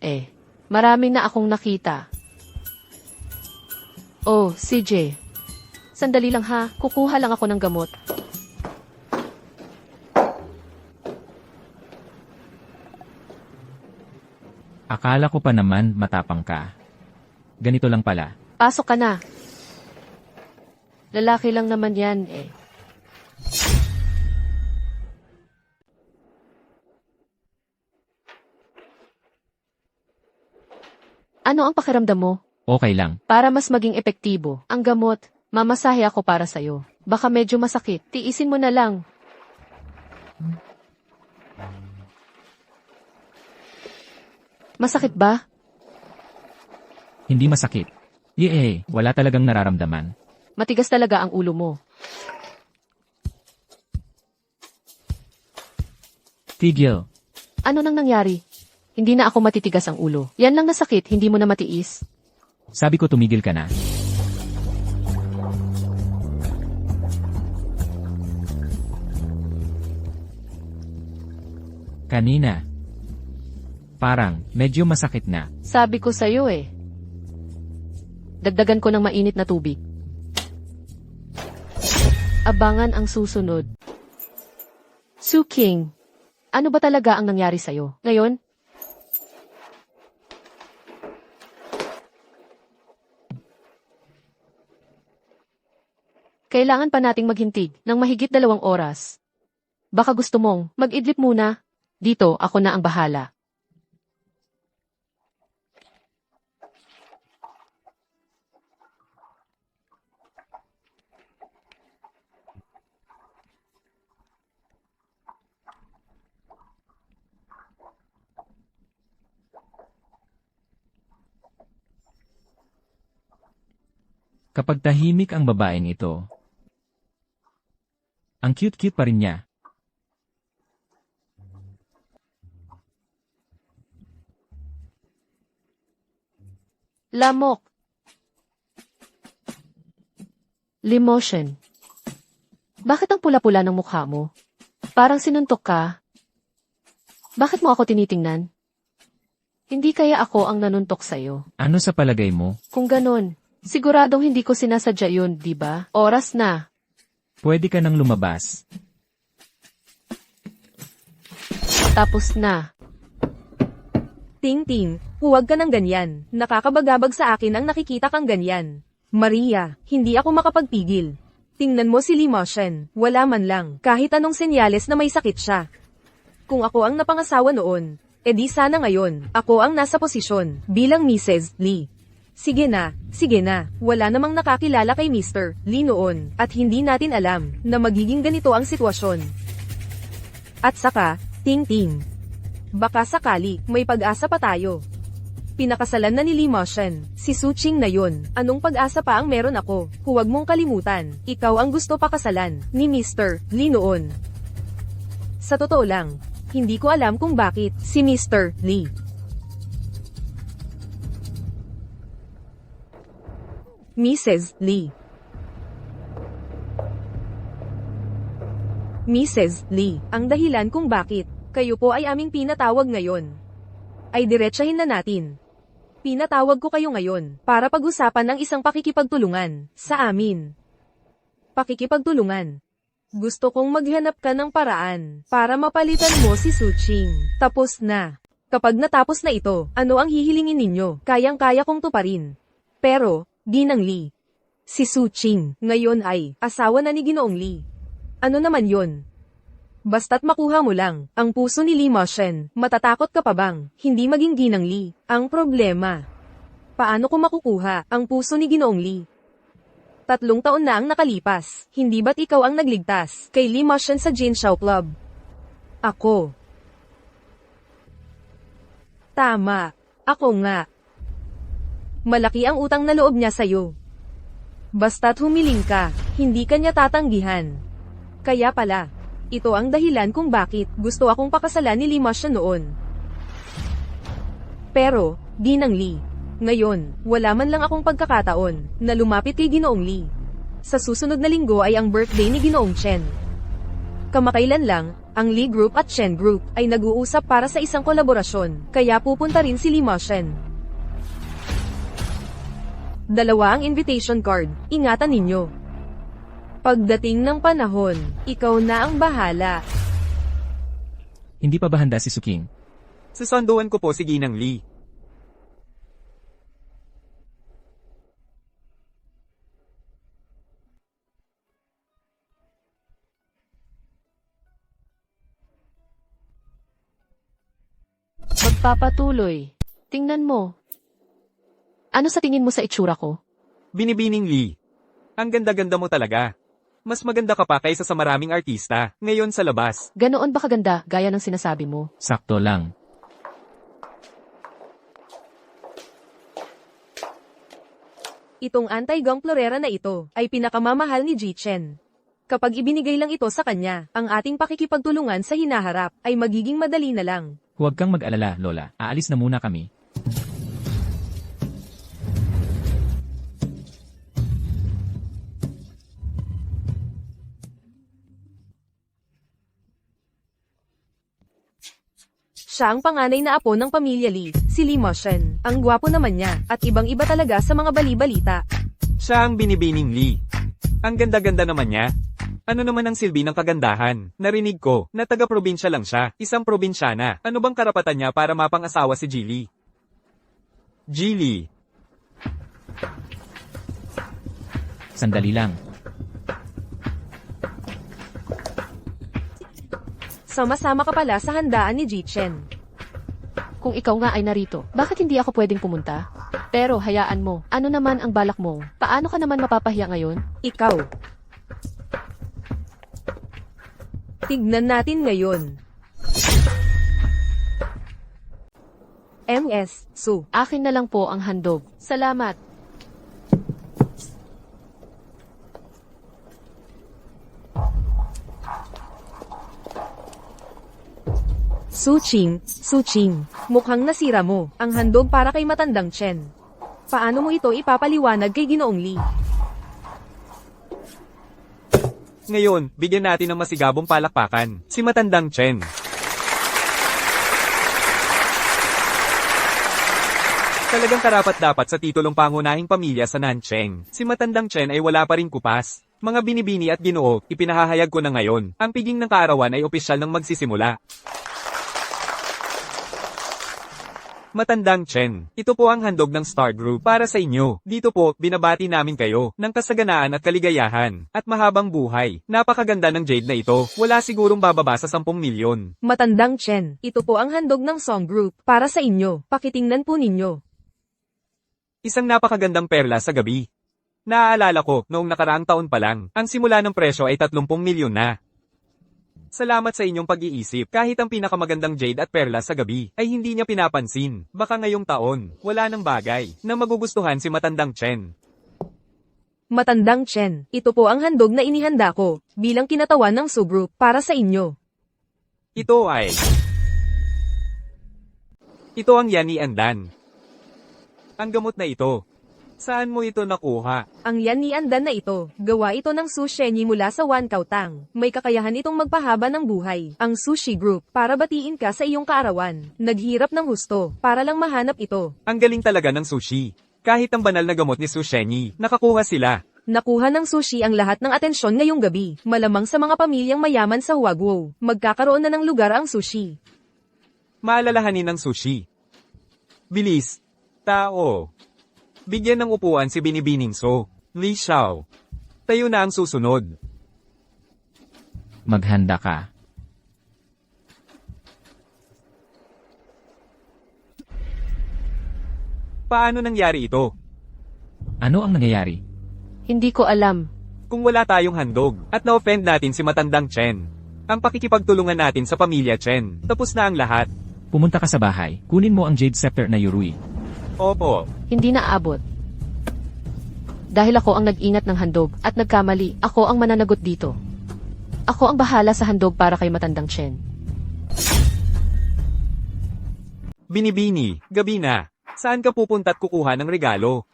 Marami na akong nakita. Oh, CJ. Sandali lang ha, kukuha lang ako ng gamot. Akala ko pa naman matapang ka. Ganito lang pala. Pasok ka na. Lalaki lang naman yan, Ano ang pakiramdam mo? Okay lang. Para mas maging epektibo, ang gamot, mamasahe ako para sa'yo. Baka medyo masakit, tiisin mo na lang. Masakit ba? Hindi masakit. Wala talagang nararamdaman. Matigas talaga ang ulo mo. Tigil. Ano nang nangyari? Hindi na ako matitigas ang ulo. Yan lang na sakit, hindi mo na matiis. Sabi ko tumigil ka na. Kanina. Parang, medyo masakit na. Sabi ko sa'yo Dagdagan ko ng mainit na tubig. Abangan ang susunod. Su King, ano ba talaga ang nangyari sa'yo? Ngayon? Kailangan pa nating maghintig ng mahigit 2 oras. Baka gusto mong mag-idlip muna. Dito, ako na ang bahala. Kapag tahimik ang babaeng ito, ang cute-cute pa rin niya. Lamok. Limotion. Bakit ang pula-pula ng mukha mo? Parang sinuntok ka. Bakit mo ako tinitingnan? Hindi kaya ako ang nanuntok sa'yo. Ano sa palagay mo? Kung ganon, siguradong hindi ko sinasadya yun, di ba? Oras na. Pwede ka nang lumabas. Tapos na. Ting-ting, huwag ka ng ganyan. Nakakabagabag sa akin ang nakikita kang ganyan. Maria, hindi ako makapagpigil. Tingnan mo si Limoshen, wala man lang, kahit anong senyales na may sakit siya. Kung ako ang napangasawa noon, edi sana ngayon, ako ang nasa posisyon, bilang Mrs. Lee. Sige na, wala namang nakakilala kay Mr. Lee noon, at hindi natin alam, na magiging ganito ang sitwasyon. At saka, ting-ting. Baka sakali, may pag-asa pa tayo. Pinakasalan na ni Limoshen, si Suching na yun, anong pag-asa pa ang meron ako, huwag mong kalimutan, ikaw ang gusto pakasalan, ni Mr. Lee noon. Sa totoo lang, hindi ko alam kung bakit, si Mr. Lee. Mrs. Lee. Mrs. Lee, ang dahilan kung bakit, kayo po ay aming pinatawag ngayon. Ay diretsahin na natin. Pinatawag ko kayo ngayon, para pag-usapan ng isang pakikipagtulungan, sa amin. Pakikipagtulungan. Gusto kong maghanap ka ng paraan, para mapalitan mo si Suching. Tapos na. Kapag natapos na ito, ano ang hihilingin ninyo, kayang-kaya kong tuparin. Pero, Ginang Lee. Si Suching, ngayon ay, asawa na ni Ginoong Lee. Ano naman yon? Basta't makuha mo lang, ang puso ni Limoshen, matatakot ka pa bang, hindi maging Ginang Lee? Ang problema. Paano ko makukuha, ang puso ni Ginoong Lee? 3 taon na ang nakalipas, hindi ba't ikaw ang nagligtas, kay Limoshen sa Jinshaw Club? Ako. Tama. Ako nga. Malaki ang utang na loob niya sa'yo. Basta't humiling ka, hindi ka niya tatanggihan. Kaya pala. Ito ang dahilan kung bakit gusto akong pakasalan ni Limoshen noon. Pero, Ginang Lee, ngayon, wala man lang akong pagkakataon na lumapit kay Ginoong Lee. Sa susunod na linggo ay ang birthday ni Ginoong Chen. Kamakailan lang, ang Lee Group at Chen Group ay nag-uusap para sa isang kolaborasyon, kaya pupunta rin si Limoshen. 2 ang invitation card, ingatan ninyo. Pagdating ng panahon, ikaw na ang bahala. Hindi pa ba handa si Suking? Susunduan ko po si Ginang Lee. Magpapatuloy. Tingnan mo. Ano sa tingin mo sa itsura ko? Binibining Lee. Ang ganda-ganda mo talaga. Mas maganda ka pa kaysa sa maraming artista, ngayon sa labas. Ganoon ba kaganda, gaya ng sinasabi mo? Sakto lang. Itong anti-gang florera na ito, ay pinakamamahal ni Ji-Chen. Kapag ibinigay lang ito sa kanya, ang ating pakikipagtulungan sa hinaharap, ay magiging madali na lang. Huwag kang mag-alala, Lola. Aalis na muna kami. Siya ang panganay na apo ng pamilya Lee, si Limoshen. Ang gwapo naman niya, at ibang-iba talaga sa mga bali-balita. Siya ang binibining Lee. Ang ganda-ganda naman niya. Ano naman ang silbi ng kagandahan? Narinig ko, na taga-probinsya lang siya, isang probinsyana. Ano bang karapatan niya para mapang-asawa si Jilly? Jilly. Sandali lang. Sama-sama ka pala sa handaan ni Ji-Chen. Kung ikaw nga ay narito, bakit hindi ako pwedeng pumunta? Pero hayaan mo, ano naman ang balak mo? Paano ka naman mapapahiya ngayon? Ikaw. Tignan natin ngayon. MS, Su. Akin na lang po ang handog. Salamat. Su Ching, mukhang nasira mo ang handog para kay matandang Chen. Paano mo ito ipapaliwanag kay Ginoong Li? Ngayon, bigyan natin ng masigabong palakpakan, si Matandang Chen. Talagang karapat-dapat sa titulong pangunahing pamilya sa Nancheng. Si Matandang Chen ay wala pa rin kupas. Mga binibini at ginoo, ipinahahayag ko na ngayon. Ang piging ng kaarawan ay opisyal nang magsisimula. Matandang Chen, ito po ang handog ng Star Group para sa inyo. Dito po, binabati namin kayo ng kasaganaan at kaligayahan at mahabang buhay. Napakaganda ng jade na ito. Wala sigurong bababa sa 10 milyon. Matandang Chen, ito po ang handog ng Song Group para sa inyo. Pakitingnan po ninyo. Isang napakagandang perla sa gabi. Naaalala ko, noong nakaraang taon pa lang, ang simula ng presyo ay 30 milyon na. Salamat sa inyong pag-iisip. Kahit ang pinakamagandang jade at perla sa gabi, ay hindi niya pinapansin. Baka ngayong taon, wala nang bagay, na magugustuhan si Matandang Chen. Matandang Chen, ito po ang handog na inihanda ko, bilang kinatawan ng Su Group para sa inyo. Ito ang Yani Andan. Ang gamot na ito. Saan mo ito nakuha? Ang yan ni Andan na ito, gawa ito ng Su Shenyi mula sa Wan Kautang. May kakayahan itong magpahaba ng buhay. Ang Sushi Group, para batiin ka sa iyong kaarawan. Naghirap ng husto, para lang mahanap ito. Ang galing talaga ng sushi. Kahit ang banal na gamot ni Su Shenyi, nakakuha sila. Nakuha ng sushi ang lahat ng atensyon ngayong gabi. Malamang sa mga pamilyang mayaman sa Huaguo. Magkakaroon na ng lugar ang sushi. Maalalahanin ng sushi. Bilis. Tao. Bigyan ng upuan si Binibining So. Li Xiao. Tayo na ang susunod. Maghanda ka. Paano nangyari ito? Ano ang nangyayari? Hindi ko alam. Kung wala tayong handog, at na-offend natin si Matandang Chen. Ang pakikipagtulungan natin sa pamilya Chen, tapos na ang lahat. Pumunta ka sa bahay, kunin mo ang Jade Scepter na Yurui. Opo. Hindi naabot. Dahil ako ang nag-ingat ng handog at nagkamali, ako ang mananagot dito. Ako ang bahala sa handog para kay Matandang Chen. Binibini, gabi na. Saan ka pupunta at kukuha ng regalo?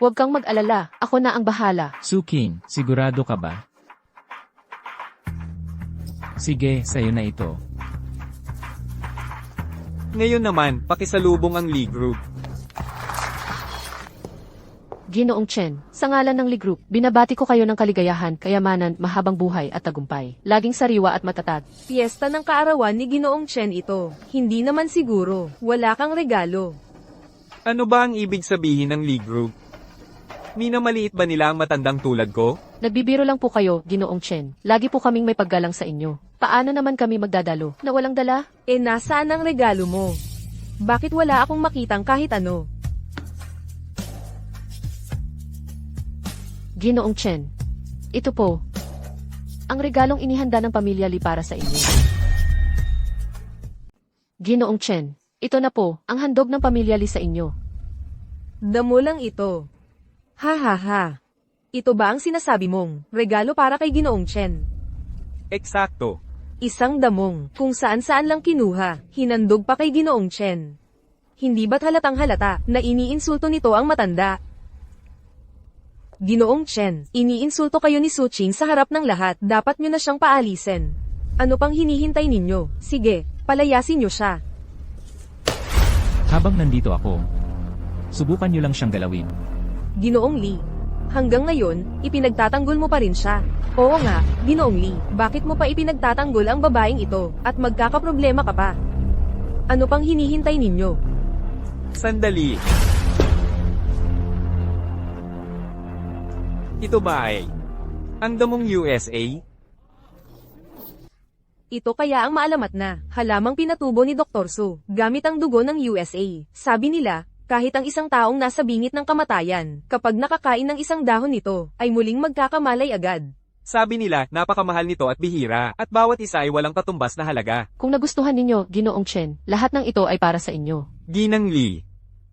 Huwag kang mag-alala, ako na ang bahala. Suking, sigurado ka ba? Sige, sayo na ito. Ngayon naman, pakisalubong ang Lee Group. Ginoong Chen, sa ngalan ng Li Group, binabati ko kayo ng kaligayahan, kayamanan, mahabang buhay at tagumpay. Laging sariwa at matatag. Piyesta ng kaarawan ni Ginoong Chen ito. Hindi naman siguro. Wala kang regalo. Ano ba ang ibig sabihin ng Lee Group? Minamaliit ba nila ang matandang tulad ko? Nagbibiro lang po kayo, Ginoong Chen. Lagi po kaming may paggalang sa inyo. Paano naman kami magdadalo? Na walang dala? Nasaan ang regalo mo? Bakit wala akong makitang kahit ano? Ginoong Chen. Ito po. Ang regalong inihanda ng pamilya Li para sa inyo. Ginoong Chen. Ito na po, ang handog ng pamilya Li sa inyo. Damo lang ito. Ha ha ha. Ito ba ang sinasabi mong regalo para kay Ginoong Chen? Eksakto. Isang damong, kung saan-saan lang kinuha, hinandog pa kay Ginoong Chen. Hindi ba't halatang halata na iniinsulto nito ang matanda? Ginoong Chen, iniinsulto kayo ni Su Qing sa harap ng lahat, dapat nyo na siyang paalisin. Ano pang hinihintay ninyo? Sige, palayasin nyo siya. Habang nandito ako, subukan nyo lang siyang galawin. Ginoong Li, hanggang ngayon, ipinagtatanggol mo pa rin siya. Oo nga, Ginoong Li, bakit mo pa ipinagtatanggol ang babaeng ito, at magkakaproblema ka pa? Ano pang hinihintay ninyo? Sandali. Ito ba ay ang damong USA? Ito kaya ang maalamat na halamang pinatubo ni Dr. Su gamit ang dugo ng USA. Sabi nila, kahit ang isang taong nasa bingit ng kamatayan, kapag nakakain ng isang dahon nito, ay muling magkakamalay agad. Sabi nila, napakamahal nito at bihira, at bawat isa ay walang katumbas na halaga. Kung nagustuhan ninyo, Ginoong Chen, lahat ng ito ay para sa inyo. Ginang Lee.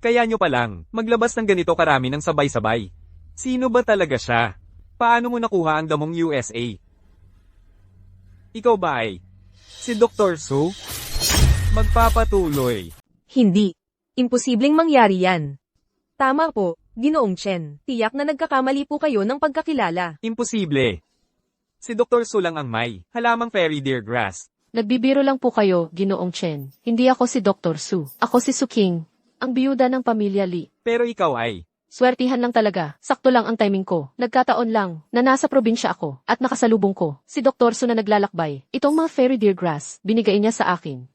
Kaya nyo pa lang, maglabas ng ganito karami ng sabay-sabay. Sino ba talaga siya? Paano mo nakuha ang damong USA? Ikaw ba ay si Dr. Su? Magpapatuloy. Hindi. Imposibleng mangyari yan. Tama po, Ginoong Chen. Tiyak na nagkakamali po kayo ng pagkakilala. Imposible. Si Dr. Su lang ang may halamang fairy deer grass. Nagbibiro lang po kayo, Ginoong Chen. Hindi ako si Dr. Su. Ako si Su King, ang biyuda ng pamilya Li. Pero ikaw ay. Swertihan lang talaga. Sakto lang ang timing ko. Nagkataon lang na nasa probinsya ako at nakasalubong ko si Dr. Su na naglalakbay. Itong mga fairy deer grass, binigay niya sa akin.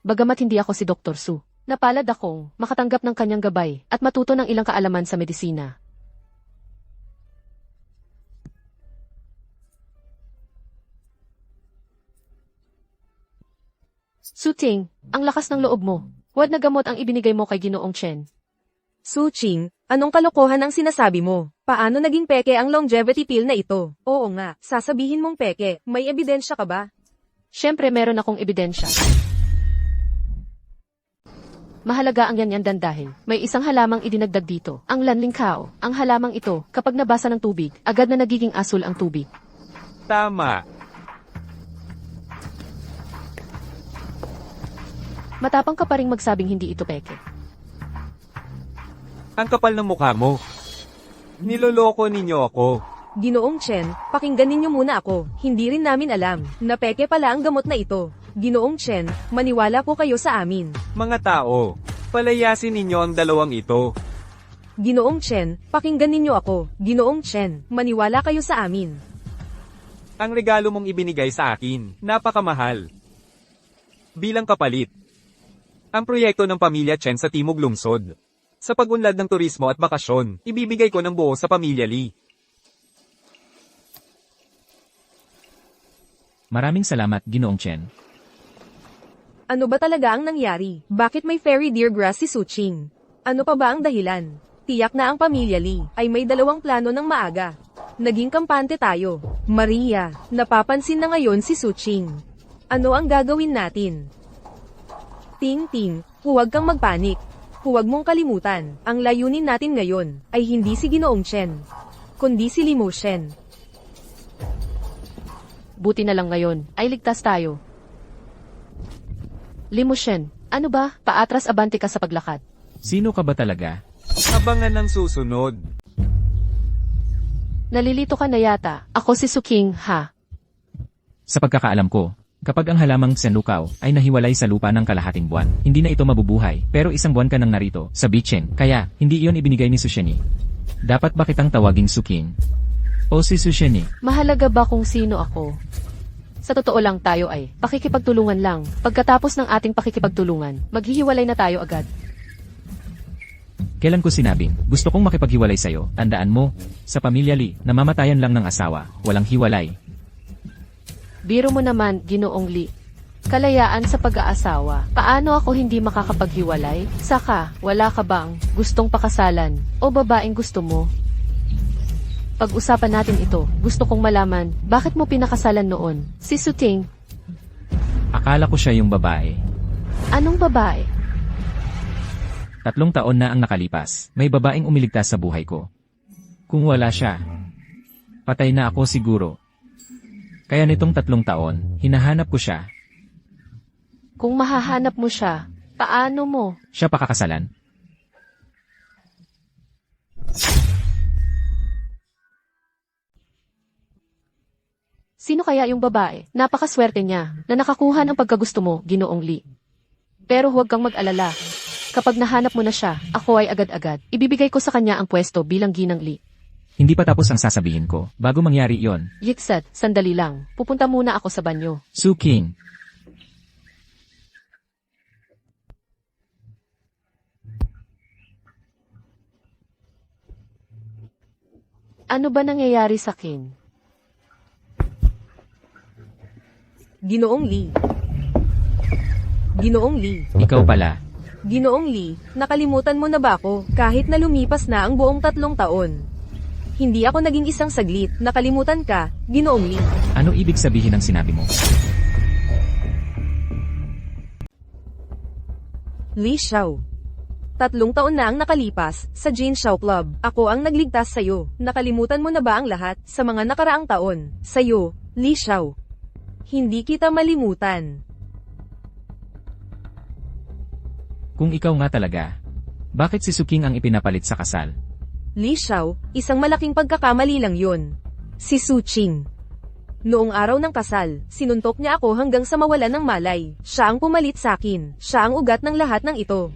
Bagamat hindi ako si Dr. Su, napalad akong makatanggap ng kanyang gabay at matuto ng ilang kaalaman sa medisina. Su Ting, ang lakas ng loob mo. Huwag na gamot ang ibinigay mo kay Ginoong Chen. Su Ching, anong kalokohan ang sinasabi mo? Paano naging peke ang longevity pill na ito? Oo nga, sasabihin mong peke, may ebidensya ka ba? Siyempre meron akong ebidensya. Mahalaga ang yan dahil may isang halamang idinagdag dito, ang lanlingkao. Ang halamang ito, kapag nabasa ng tubig, agad na nagiging asul ang tubig. Tama. Matapang ka pa ring magsabing hindi ito peke. Ang kapal ng mukha mo. Niloloko ninyo ako. Ginoong Chen, pakinggan ninyo muna ako. Hindi rin namin alam na peke pala ang gamot na ito. Ginoong Chen, maniwala po kayo sa amin. Mga tao, palayasin ninyo ang dalawang ito. Ginoong Chen, pakinggan ninyo ako. Ginoong Chen, maniwala kayo sa amin. Ang regalo mong ibinigay sa akin, napakamahal. Bilang kapalit, ang proyekto ng pamilya Chen sa Timog Lungsod. Sa pag-unlad ng turismo at bakasyon, ibibigay ko ng buo sa pamilya Li. Maraming salamat, Ginoong Chen. Ano ba talaga ang nangyari? Bakit may fairy deer grass si Su Ching? Ano pa ba ang dahilan? Tiyak na ang pamilya Li ay may dalawang plano ng maaga. Naging kampante tayo. Maria, napapansin na ngayon si Su Ching. Ano ang gagawin natin? Ting Ting, huwag kang magpanik. Huwag mong kalimutan, ang layunin natin ngayon ay hindi si Ginoong Chen, kundi si Li Mo Shen. Buti na lang ngayon, ay ligtas tayo. Li Mo Shen, ano ba? Paatras abante ka sa paglakad. Sino ka ba talaga? Abangan ng susunod. Nalilito ka na yata. Ako si Su King, ha? Sa pagkakaalam ko, kapag ang halamang senlukaw ay nahiwalay sa lupa ng kalahating buwan, hindi na ito mabubuhay, pero isang buwan ka nang narito, sa Bichen, kaya, hindi iyon ibinigay ni Susheni. Dapat ba kitang tawaging Suking? O si Susheni? Mahalaga ba kung sino ako? Sa totoo lang tayo ay, pakikipagtulungan lang. Pagkatapos ng ating pakikipagtulungan, maghihiwalay na tayo agad. Kailan ko sinabing, gusto kong makipaghiwalay sa'yo, tandaan mo, sa pamilya Li, namamatayan lang ng asawa, walang hiwalay. Biro mo naman, Ginoong Li. Kalayaan sa pag-aasawa. Paano ako hindi makakapaghiwalay? Saka, wala ka bang gustong pakasalan o babaeng gusto mo? Pag-usapan natin ito. Gusto kong malaman, bakit mo pinakasalan noon? Si Su Ting. Akala ko siya yung babae. Anong babae? 3 taon na ang nakalipas, may babaeng umiligtas sa buhay ko. Kung wala siya, patay na ako siguro. Kaya nitong 3 taon, hinahanap ko siya. Kung mahahanap mo siya, paano mo? Siya pakakasalan. Sino kaya yung babae? Napakaswerte niya na nakakuha ng pagkagusto mo, Ginoong Li. Pero huwag kang mag-alala. Kapag nahanap mo na siya, ako ay agad-agad. Ibibigay ko sa kanya ang pwesto bilang Ginang Li. Hindi pa tapos ang sasabihin ko. Bago mangyari yon, Yitsat, sandali lang. Pupunta muna ako sa banyo. Su King. Ano ba nangyayari sa akin? Ginoong Li. Ginoong Li. Ikaw pala. Ginoong Li, nakalimutan mo na ba ako kahit na lumipas na ang buong 3 taon? Hindi ako naging isang saglit, nakalimutan ka, Ginoong Li. Ano ibig sabihin ng sinabi mo? Li Xiao. 3 taon na ang nakalipas, sa Jin Xiao Club, ako ang nagligtas sa'yo. Nakalimutan mo na ba ang lahat, sa mga nakaraang taon? Sa'yo, Li Xiao. Hindi kita malimutan. Kung ikaw nga talaga, bakit si Suking ang ipinapalit sa kasal? Li Xiao, isang malaking pagkakamali lang yun. Si Su Qing. Noong araw ng kasal, sinuntok niya ako hanggang sa mawalan ng malay. Siya ang pumalit sa'kin. Siya ang ugat ng lahat ng ito.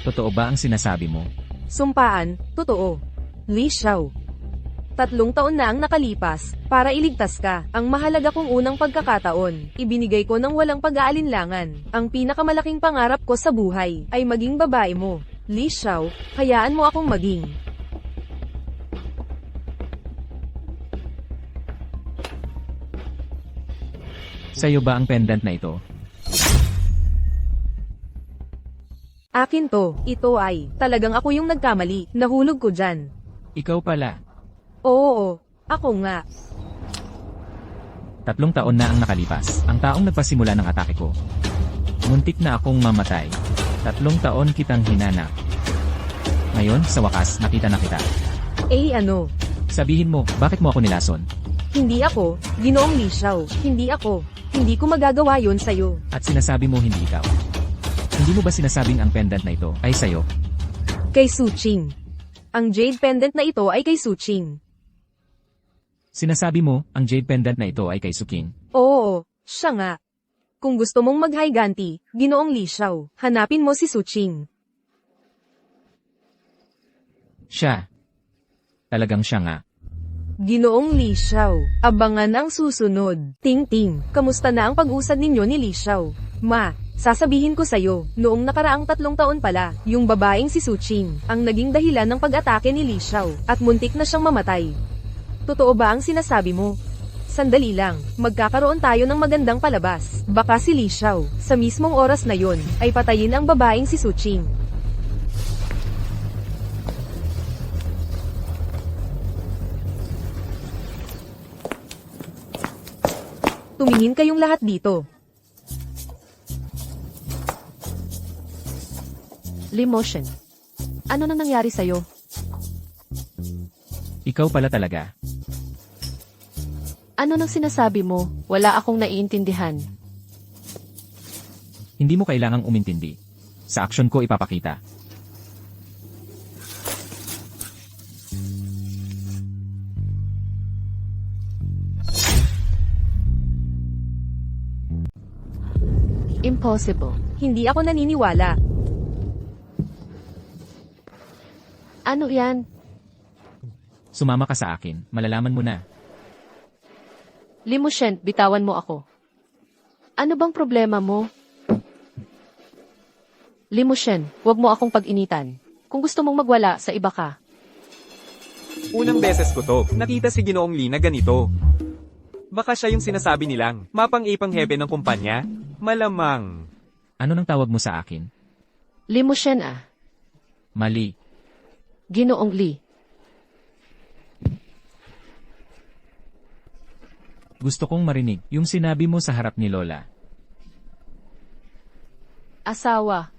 Totoo ba ang sinasabi mo? Sumpaan, totoo. Li Xiao. 3 taon na ang nakalipas, para iligtas ka. Ang mahalaga kong unang pagkakataon, ibinigay ko ng walang pag-aalinlangan. Ang pinakamalaking pangarap ko sa buhay, ay maging babae mo. Li Xiao, hayaan mo akong maging. Sa'yo ba ang pendant na ito? Akin to, ito ay, talagang ako yung nagkamali, nahulog ko dyan. Ikaw pala. Oo, ako nga. 3 taon na ang nakalipas, ang taong nagpasimula ng atake ko. Muntik na akong mamatay. 3 taon kitang hinanap. Ngayon, sa wakas, nakita na kita. Eh ano? Sabihin mo, bakit mo ako nilason? Hindi ako, Ginoong Li Xiao, hindi ako. Hindi ko magagawa yon sa'yo. At sinasabi mo hindi ikaw. Hindi mo ba sinasabing ang pendant na ito ay sa'yo? Kay Su Qing. Ang jade pendant na ito ay kay Su Qing. Sinasabi mo, ang jade pendant na ito ay kay Suking. Oo, siya nga. Kung gusto mong maghiganti, Ginoong Li Xiao, hanapin mo si Su Qing. Siya. Talagang siya nga. Ginoong Li Xiao, abangan ang susunod. Ting-ting, kamusta na ang pag-usad ninyo ni Li Xiao? Ma, sasabihin ko sa'yo, noong nakaraang 3 taon pala, yung babaeng si Su Qing, ang naging dahilan ng pag-atake ni Li Xiao, at muntik na siyang mamatay. Totoo ba ang sinasabi mo? Sandali lang, magkakaroon tayo ng magandang palabas. Baka si Li Xiao, sa mismong oras na yon, ay patayin ang babaeng si Su Qing. Tumingin kayong lahat dito. Limotion. Ano nang nangyari sa'yo? Ikaw pala talaga. Ano nang sinasabi mo? Wala akong naiintindihan. Hindi mo kailangang umintindi. Sa aksyon ko ipapakita. Impossible. Hindi ako naniniwala. Ano yan? Sumama ka sa akin, malalaman mo na. Limotion, bitawan mo ako. Ano bang problema mo? Limotion, huwag mo akong pag-initan. Kung gusto mong magwala, sa iba ka. Unang beses ko to, nakita si Ginoong Lee na ganito. Baka siya yung sinasabi nilang, mapang-ipang hebe ng kumpanya? Malamang. Ano nang tawag mo sa akin? Limotion ah. Mali. Ginoong Lee. Gusto kong marinig yung sinabi mo sa harap ni Lola. Asawa.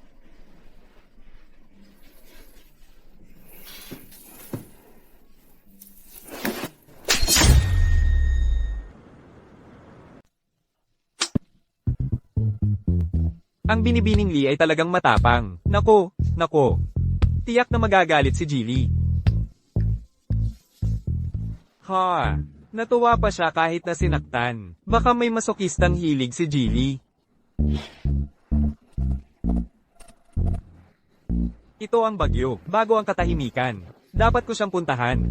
Ang binibining Lee ay talagang matapang. Nako, nako. Tiyak na magagalit si Jilly. Ha, natuwa pa siya kahit na sinaktan. Baka may masokistang hilig si Jilly. Ito ang bagyo, bago ang katahimikan. Dapat ko siyang puntahan.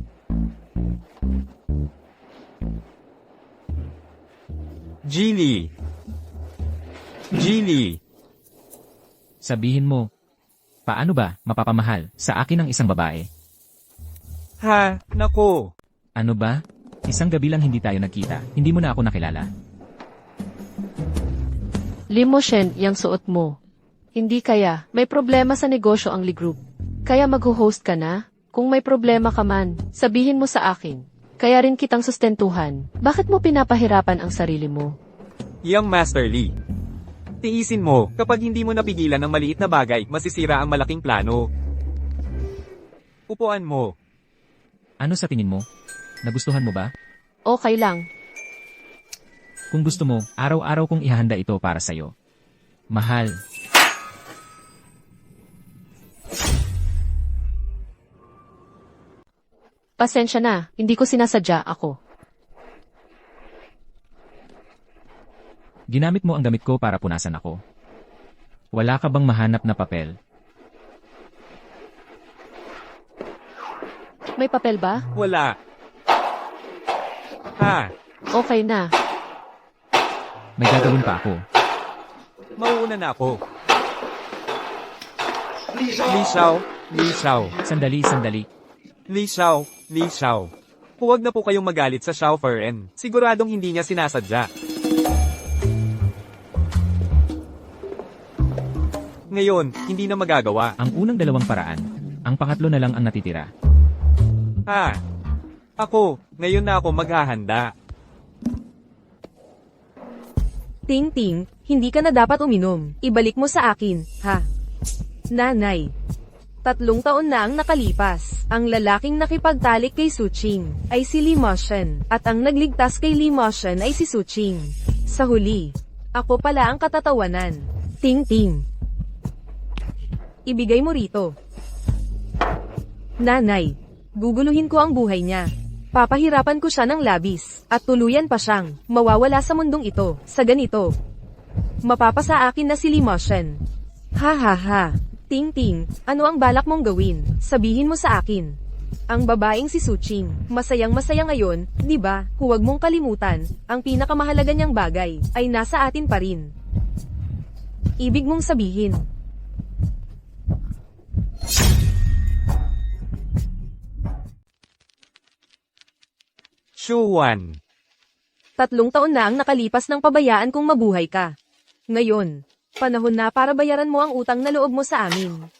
Jilly. Jilly. Sabihin mo, paano ba mapapamahal sa akin ang isang babae? Ha, nako. Ano ba? Isang gabi lang hindi tayo nagkita, hindi mo na ako nakilala. Limotion, yang suot mo. Hindi kaya, may problema sa negosyo ang Lee Group. Kaya mag-host ka na? Kung may problema ka man, sabihin mo sa akin. Kaya rin kitang sustentuhan. Bakit mo pinapahirapan ang sarili mo? Young Master Lee. Tiisin mo, kapag hindi mo napigilan ang maliit na bagay, masisira ang malaking plano. Upuan mo. Ano sa tingin mo? Nagustuhan mo ba? Okay lang. Kung gusto mo, araw-araw kong ihahanda ito para sa'yo. Mahal. Pasensya na, hindi ko sinasadya ako. Ginamit mo ang gamit ko para punasan ako. Wala ka bang mahanap na papel? May papel ba? Wala. Ha, Okay na. May gagawin pa ako. mauuna na ako. Li Xiao, Li Xiao, Sandali, sandali. Li Xiao, Li Xiao. Huwag na po kayong magalit sa Xiao Feren. Siguradong hindi niya sinasadya. Ngayon, hindi na magagawa. Ang unang dalawang paraan. Ang pangatlo na lang ang natitira. Ha? Ako, ngayon na ako maghahanda. Ting-ting, hindi ka na dapat uminom. Ibalik mo sa akin, ha? Nanay. 3 taon na ang nakalipas. Ang lalaking nakipagtalik kay Suching ay si Li Moshen, at ang nagligtas kay Li Moshen ay si Suching. Sa huli, ako pala ang katatawanan. Ting-ting. Ibigay mo rito. Nanay, guguluhin ko ang buhay niya. Papahirapan ko siya ng labis, at tuluyan pa siyang mawawala sa mundong ito, sa ganito. Mapapasa akin na si Li Moshen. Ha ha ha. Ting-ting, ano ang balak mong gawin? Sabihin mo sa akin. Ang babaeng si Suching, masayang-masaya ngayon, di ba? Huwag mong kalimutan, ang pinakamahalaga niyang bagay, ay nasa atin pa rin. Ibig mong sabihin. Shuwan. 3 taon na ang nakalipas ng pabayaan kong mabuhay ka. Ngayon, panahon na para bayaran mo ang utang na loob mo sa amin.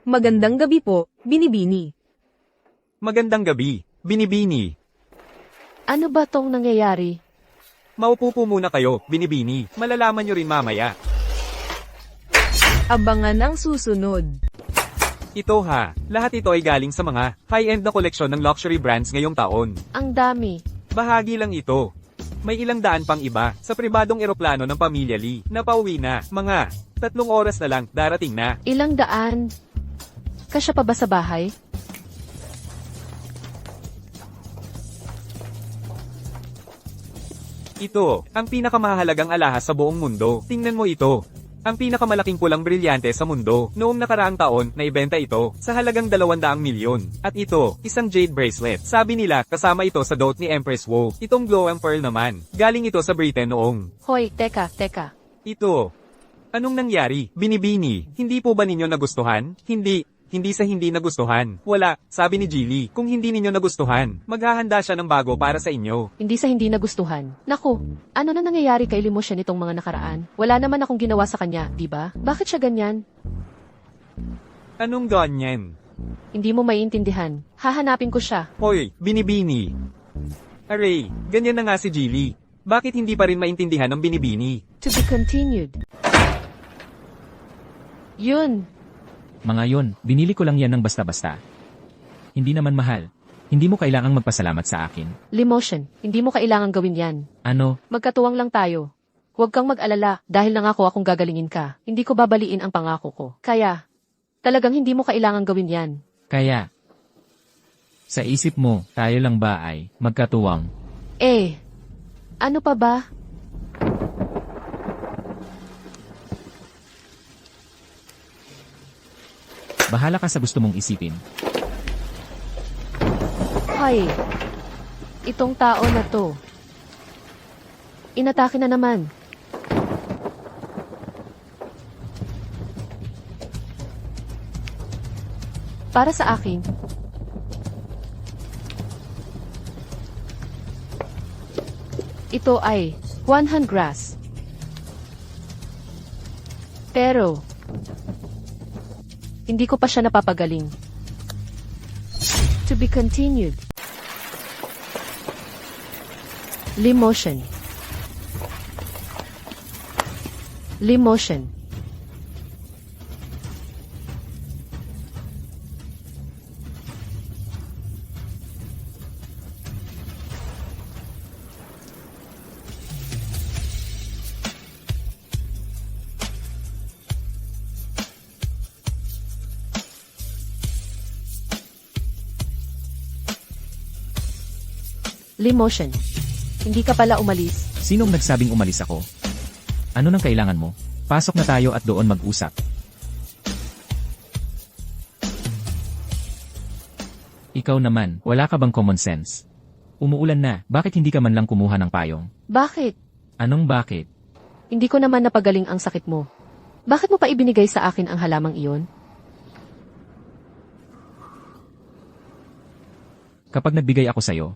Magandang gabi po, Binibini. Magandang gabi, Binibini. Ano ba tong nangyayari? Maupo po muna kayo, Binibini. Malalaman nyo rin mamaya. Abangan ang susunod. Ito ha, lahat ito ay galing sa mga high-end na koleksyon ng luxury brands ngayong taon. Ang dami. Bahagi lang ito. May ilang daan pang iba sa pribadong eroplano ng pamilya Lee na pauwi na. Mga 3 oras na lang, darating na. Ilang daan. Kasya pa ba sa bahay? Ito, ang pinakamahalagang alahas sa buong mundo. Tingnan mo ito. Ang pinakamalaking pulang brilyante sa mundo. Noong nakaraang taon, naibenta ito sa halagang 200 milyon. At ito, isang jade bracelet. Sabi nila, kasama ito sa dote ni Empress Wu. Itong glow and pearl naman. Galing ito sa Britain noong. Hoy, teka. Ito. Anong nangyari? Binibini, hindi po ba ninyo nagustuhan? Hindi sa hindi nagustuhan. Wala, sabi ni Jilly. Kung hindi ninyo nagustuhan, maghahanda siya ng bago para sa inyo. Hindi sa hindi nagustuhan. Naku, ano na nangyayari kay Limosyen nitong mga nakaraan? Wala naman akong ginawa sa kanya, di ba? Bakit siya ganyan? Anong ganyan? Hindi mo maiintindihan. Hahanapin ko siya. Hoy, Binibini. Aray, ganyan na nga si Jilly. Bakit hindi pa rin maintindihan ng Binibini? To be continued. Yun. Mga yon, binili ko lang yan ng basta-basta. Hindi naman mahal. Hindi mo kailangang magpasalamat sa akin. Limosyen, hindi mo kailangan gawin yan. Ano? Magkatuwang lang tayo. Huwag kang mag-alala, dahil nangako akong gagalingin ka. Hindi ko babaliin ang pangako ko. Kaya, talagang hindi mo kailangan gawin yan. Kaya, sa isip mo, tayo lang ba ay magkatuwang? Ano pa ba? Bahala ka sa gusto mong isipin. Hay, itong tao na to. Inatake na naman. Para sa akin, Ito ay Juanhan grass. Pero, hindi ko pa siya napapagaling. To be continued. Limotion. Limotion. Limotion. Hindi ka pala umalis. Sinong nagsabing umalis ako? Ano nang kailangan mo? Pasok na tayo at doon mag-usap. Ikaw naman, wala ka bang common sense? Umuulan na, bakit hindi ka man lang kumuha ng payong? Bakit? Anong bakit? Hindi ko naman napagaling ang sakit mo. Bakit mo pa ibinigay sa akin ang halamang iyon? Kapag nagbigay ako sa'yo,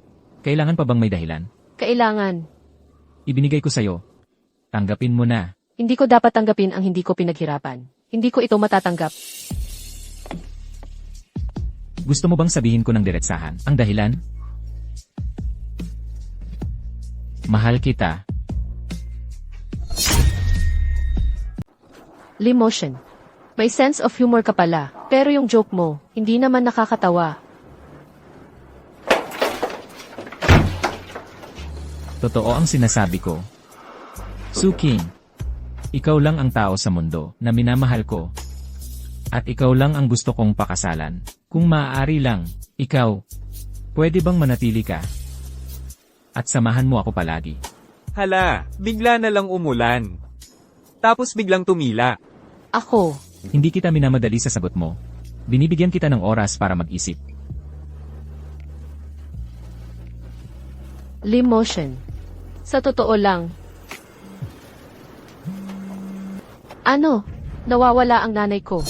kailangan pa bang may dahilan? Kailangan. Ibinigay ko sa'yo. Tanggapin mo na. Hindi ko dapat tanggapin ang hindi ko pinaghirapan. Hindi ko ito matatanggap. Gusto mo bang sabihin ko ng diretsahan ang dahilan? Mahal kita. Limotion. May sense of humor ka pala, pero yung joke mo, hindi naman nakakatawa. Totoo ang sinasabi ko. Suking, ikaw lang ang tao sa mundo na minamahal ko. At ikaw lang ang gusto kong pakasalan. Kung maaari lang, ikaw, pwede bang manatili ka? At samahan mo ako palagi. Hala, bigla na lang umulan. Tapos biglang tumila. Ako. Hindi kita minamadali sa sagot mo. Binibigyan kita ng oras para mag-isip. Limotion. Sa totoo lang. Ano? Nawawala ang nanay ko.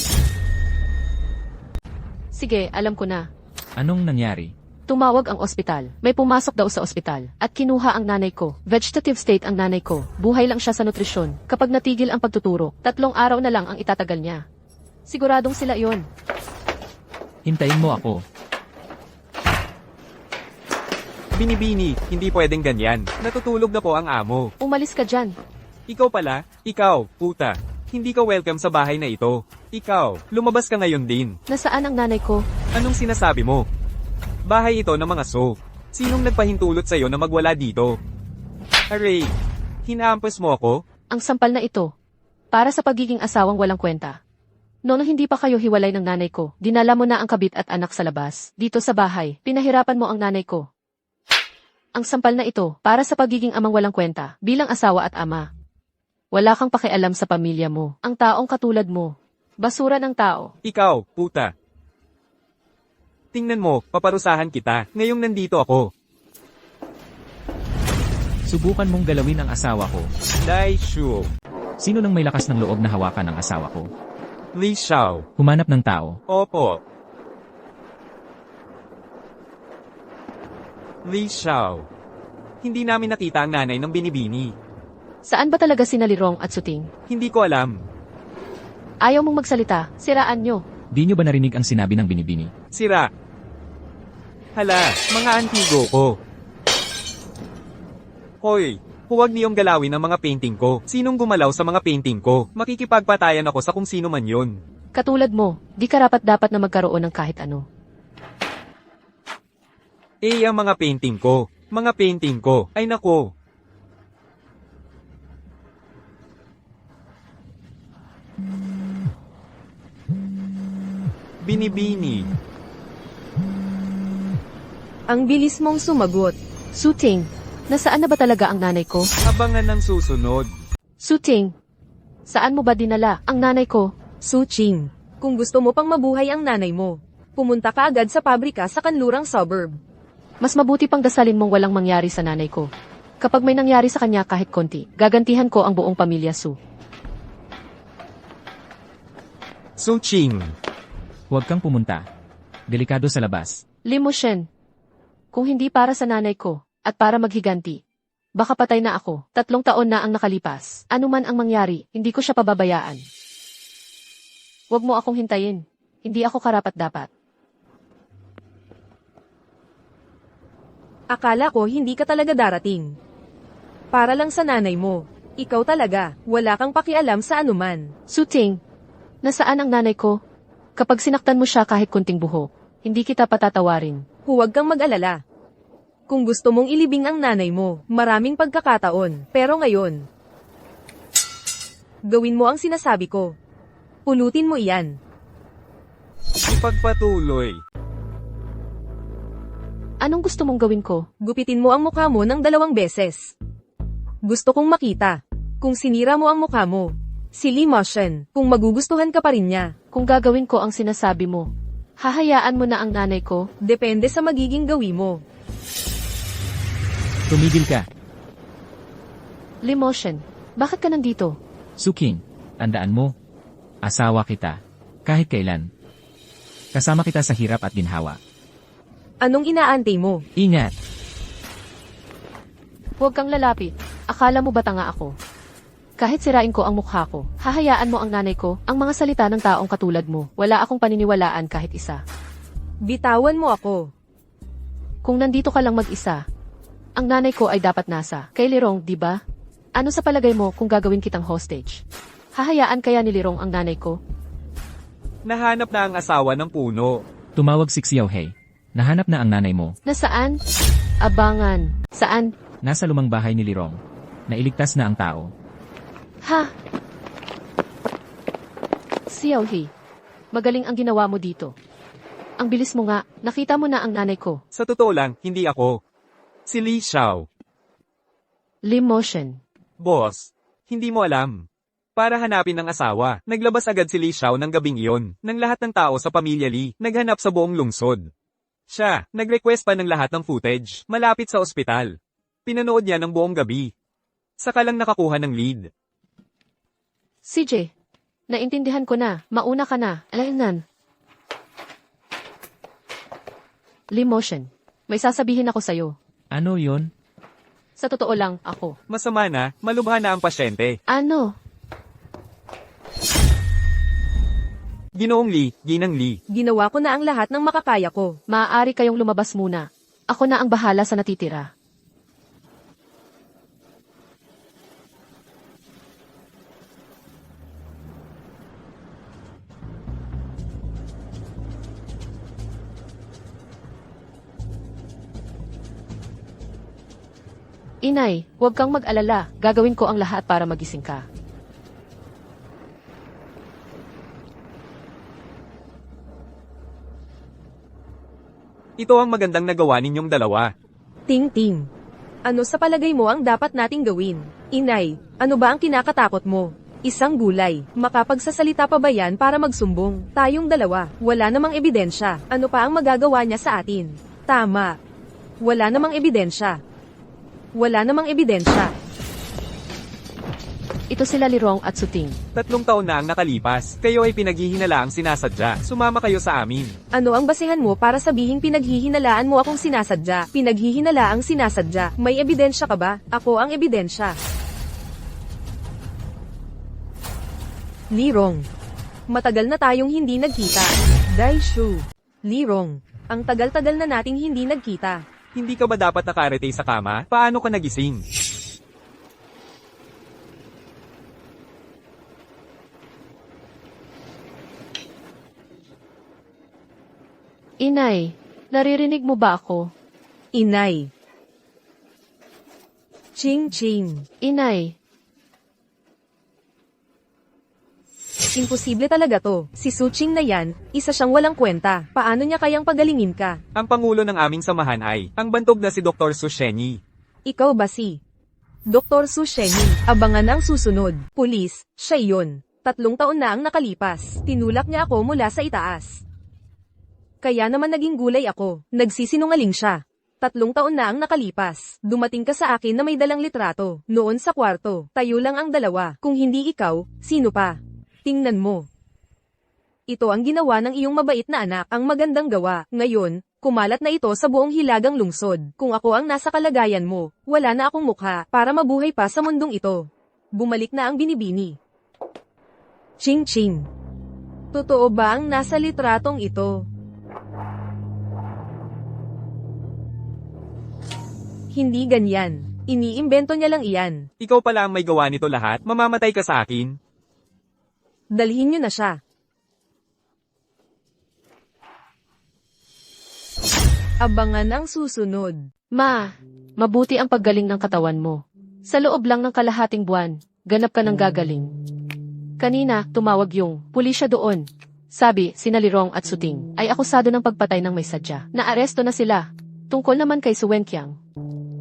Sige, alam ko na. Anong nangyari? Tumawag ang ospital. May pumasok daw sa ospital. At kinuha ang nanay ko. Vegetative state ang nanay ko. Buhay lang siya sa nutrisyon. Kapag natigil ang pagtuturo, 3 araw na lang ang itatagal niya. Siguradong sila yon. Hintayin mo ako. Binibini, hindi pwedeng ganyan. Natutulog na po ang amo. Umalis ka dyan. Ikaw pala, ikaw, puta. Hindi ka welcome sa bahay na ito. Ikaw, lumabas ka ngayon din. Nasaan ang nanay ko? Anong sinasabi mo? Bahay ito ng mga so. Sinong nagpahintulot sa'yo na magwala dito? Aray, hinaampas mo ako? Ang sampal na ito. Para sa pagiging asawang walang kwenta. Noong hindi pa kayo hiwalay ng nanay ko, dinala mo na ang kabit at anak sa labas. Dito sa bahay, pinahirapan mo ang nanay ko. Ang sampal na ito, para sa pagiging amang walang kwenta, bilang asawa at ama. Wala kang pakialam sa pamilya mo. Ang taong katulad mo. Basura ng tao. Ikaw, puta. Tingnan mo, paparusahan kita. Ngayong nandito ako. Subukan mong galawin ang asawa ko. Dai Shu. Sino nang may lakas ng loob na hawakan ang asawa ko? Li Xiao. Humanap ng tao. Opo. Li Xiao. Hindi namin nakita ang nanay ng binibini. Saan ba talaga sina Lirong at Suting? Hindi ko alam. Ayaw mong magsalita, siraan nyo. Di nyo ba narinig ang sinabi ng binibini? Sira. Hala, mga antigo ko. Hoy, huwag niyong galawin ang mga painting ko. Sinong gumalaw sa mga painting ko? Makikipagpatayan ako sa kung sino man yun. Katulad mo, di karapat-dapat na magkaroon ng kahit ano. Ang mga painting ko. Mga painting ko. Ay nako. Binibini. Ang bilis mong sumagot. Suting, nasaan na ba talaga ang nanay ko? Abangan ng susunod. Suting, saan mo ba dinala ang nanay ko? Su Ching. Kung gusto mo pang mabuhay ang nanay mo, pumunta ka agad sa pabrika sa kanlurang suburb. Mas mabuti pang dasalin mong walang mangyari sa nanay ko. Kapag may nangyari sa kanya kahit konti, gagantihan ko ang buong pamilya Su. Su Ching. Huwag kang pumunta. Delikado sa labas. Limotion. Kung hindi para sa nanay ko, at para maghiganti, Baka patay na ako. 3 taon na ang nakalipas. Ano man ang mangyari, hindi ko siya pababayaan. Huwag mo akong hintayin. Hindi ako karapat-dapat. Akala ko hindi ka talaga darating. Para lang sa nanay mo. Ikaw talaga, wala kang pakialam sa anuman. Suting, nasaan ang nanay ko? Kapag sinaktan mo siya kahit kunting buhok, hindi kita patatawarin. Huwag kang mag-alala. Kung gusto mong ilibing ang nanay mo, maraming pagkakataon. Pero ngayon, gawin mo ang sinasabi ko. Pulutin mo iyan. Ipagpatuloy. Anong gusto mong gawin ko? Gupitin mo ang mukha mo ng 2 beses. Gusto kong makita. Kung sinira mo ang mukha mo. Si Lee Moshen, kung magugustuhan ka pa rin niya. Kung gagawin ko ang sinasabi mo, hahayaan mo na ang nanay ko? Depende sa magiging gawi mo. Tumigil ka. Limoshen, bakit ka nandito? Suking, tandaan mo. Asawa kita. Kahit kailan. Kasama kita sa hirap at ginhawa. Anong inaantay mo? Ingat! Huwag kang lalapit. Akala mo ba tanga ako? Kahit sirain ko ang mukha ko, hahayaan mo ang nanay ko, ang mga salita ng taong katulad mo. Wala akong paniniwalaan kahit isa. Bitawan mo ako. Kung nandito ka lang mag-isa, ang nanay ko ay dapat nasa kay Lirong, di ba? Ano sa palagay mo kung gagawin kitang hostage? Hahayaan kaya ni Lirong ang nanay ko? Nahanap na ang asawa ng puno. Tumawag si Xiao Hei. Nahanap na ang nanay mo. Nasaan? Abangan. Saan? Nasa lumang bahay ni Lirong. Nailigtas na ang tao. Ha? Xiaohi, magaling ang ginawa mo dito. Ang bilis mo nga, nakita mo na ang nanay ko. Sa totoo lang, hindi ako. Si Li Xiao. Lim Moshen. Boss, hindi mo alam. Para hanapin ang asawa, naglabas agad si Li Xiao ng gabing iyon, ng lahat ng tao sa pamilya Li, naghanap sa buong lungsod. Siya, nag-request pa ng lahat ng footage, malapit sa ospital. Pinanood niya ng buong gabi. Saka lang nakakuha ng lead. CJ, naintindihan ko na, mauna ka na, alainan. Lim Moshen, may sasabihin ako sa'yo. Ano yon? Sa totoo lang, ako. Masama na, malubha na ang pasyente. Ano? Ginoong Li, Ginang Li. Ginawa ko na ang lahat ng makakaya ko. Maaari kayong lumabas muna. Ako na ang bahala sa natitira. Inay, huwag kang mag-alala. Gagawin ko ang lahat para magising ka. Ito ang magandang nagawa ninyong dalawa. Ting-ting. Ano sa palagay mo ang dapat nating gawin? Inay, ano ba ang kinakatakot mo? Isang gulay. Makapagsasalita pa ba yan para magsumbong? Tayong dalawa. Wala namang ebidensya. Ano pa ang magagawa niya sa atin? Tama. Wala namang ebidensya. Wala namang ebidensya. Ito sila Lirong at Suting. 3 taon na ang nakalipas, kayo ay pinaghihinalaang sinasadya. Sumama kayo sa amin. Ano ang basehan mo para sabihing pinaghihinalaan mo akong sinasadya? Pinaghihinalaang sinasadya. May ebidensya ka ba? Ako ang ebidensya. Lirong. Matagal na tayong hindi nagkita. Daishu. Lirong. Ang tagal-tagal na nating hindi nagkita. Hindi ka ba dapat nakarete sa kama? Paano ka nagising? Inay, naririnig mo ba ako? Inay. Ching-ching. Inay, Imposible talaga to. Si Suching na yan, isa siyang walang kwenta. Paano niya kayang pagalingin ka? Ang pangulo ng aming samahan ay, ang bantog na si Dr. Su Shenyi. Ikaw ba si Dr. Su Shenyi? Abangan ang susunod. Pulis, siya yun. 3 taon na ang nakalipas. Tinulak niya ako mula sa itaas. Kaya naman naging gulay ako. Nagsisinungaling siya. 3 taon na ang nakalipas. Dumating ka sa akin na may dalang litrato. Noon sa kwarto. Tayo lang ang dalawa. Kung hindi ikaw, sino pa? Tingnan mo. Ito ang ginawa ng iyong mabait na anak. Ang magandang gawa. Ngayon, Kumalat na ito sa buong hilagang lungsod. Kung ako ang nasa kalagayan mo, wala na akong mukha para mabuhay pa sa mundong ito. Bumalik na ang binibini. Ching-ching. Totoo ba ang nasa litratong ito? Hindi ganyan. Iniimbento niya lang iyan. Ikaw pala ang may gawa nito lahat, mamamatay ka sa akin. Dalhin niyo na siya. Abangan ang susunod. Ma, mabuti ang paggaling ng katawan mo. Sa loob lang ng kalahating buwan, ganap ka ng gagaling. Kanina, tumawag yung pulisya doon. Sabi, sina Lirong at Suting ay akusado ng pagpatay ng may sadya. Naaresto na sila. Tungkol naman kay Suwenkyang.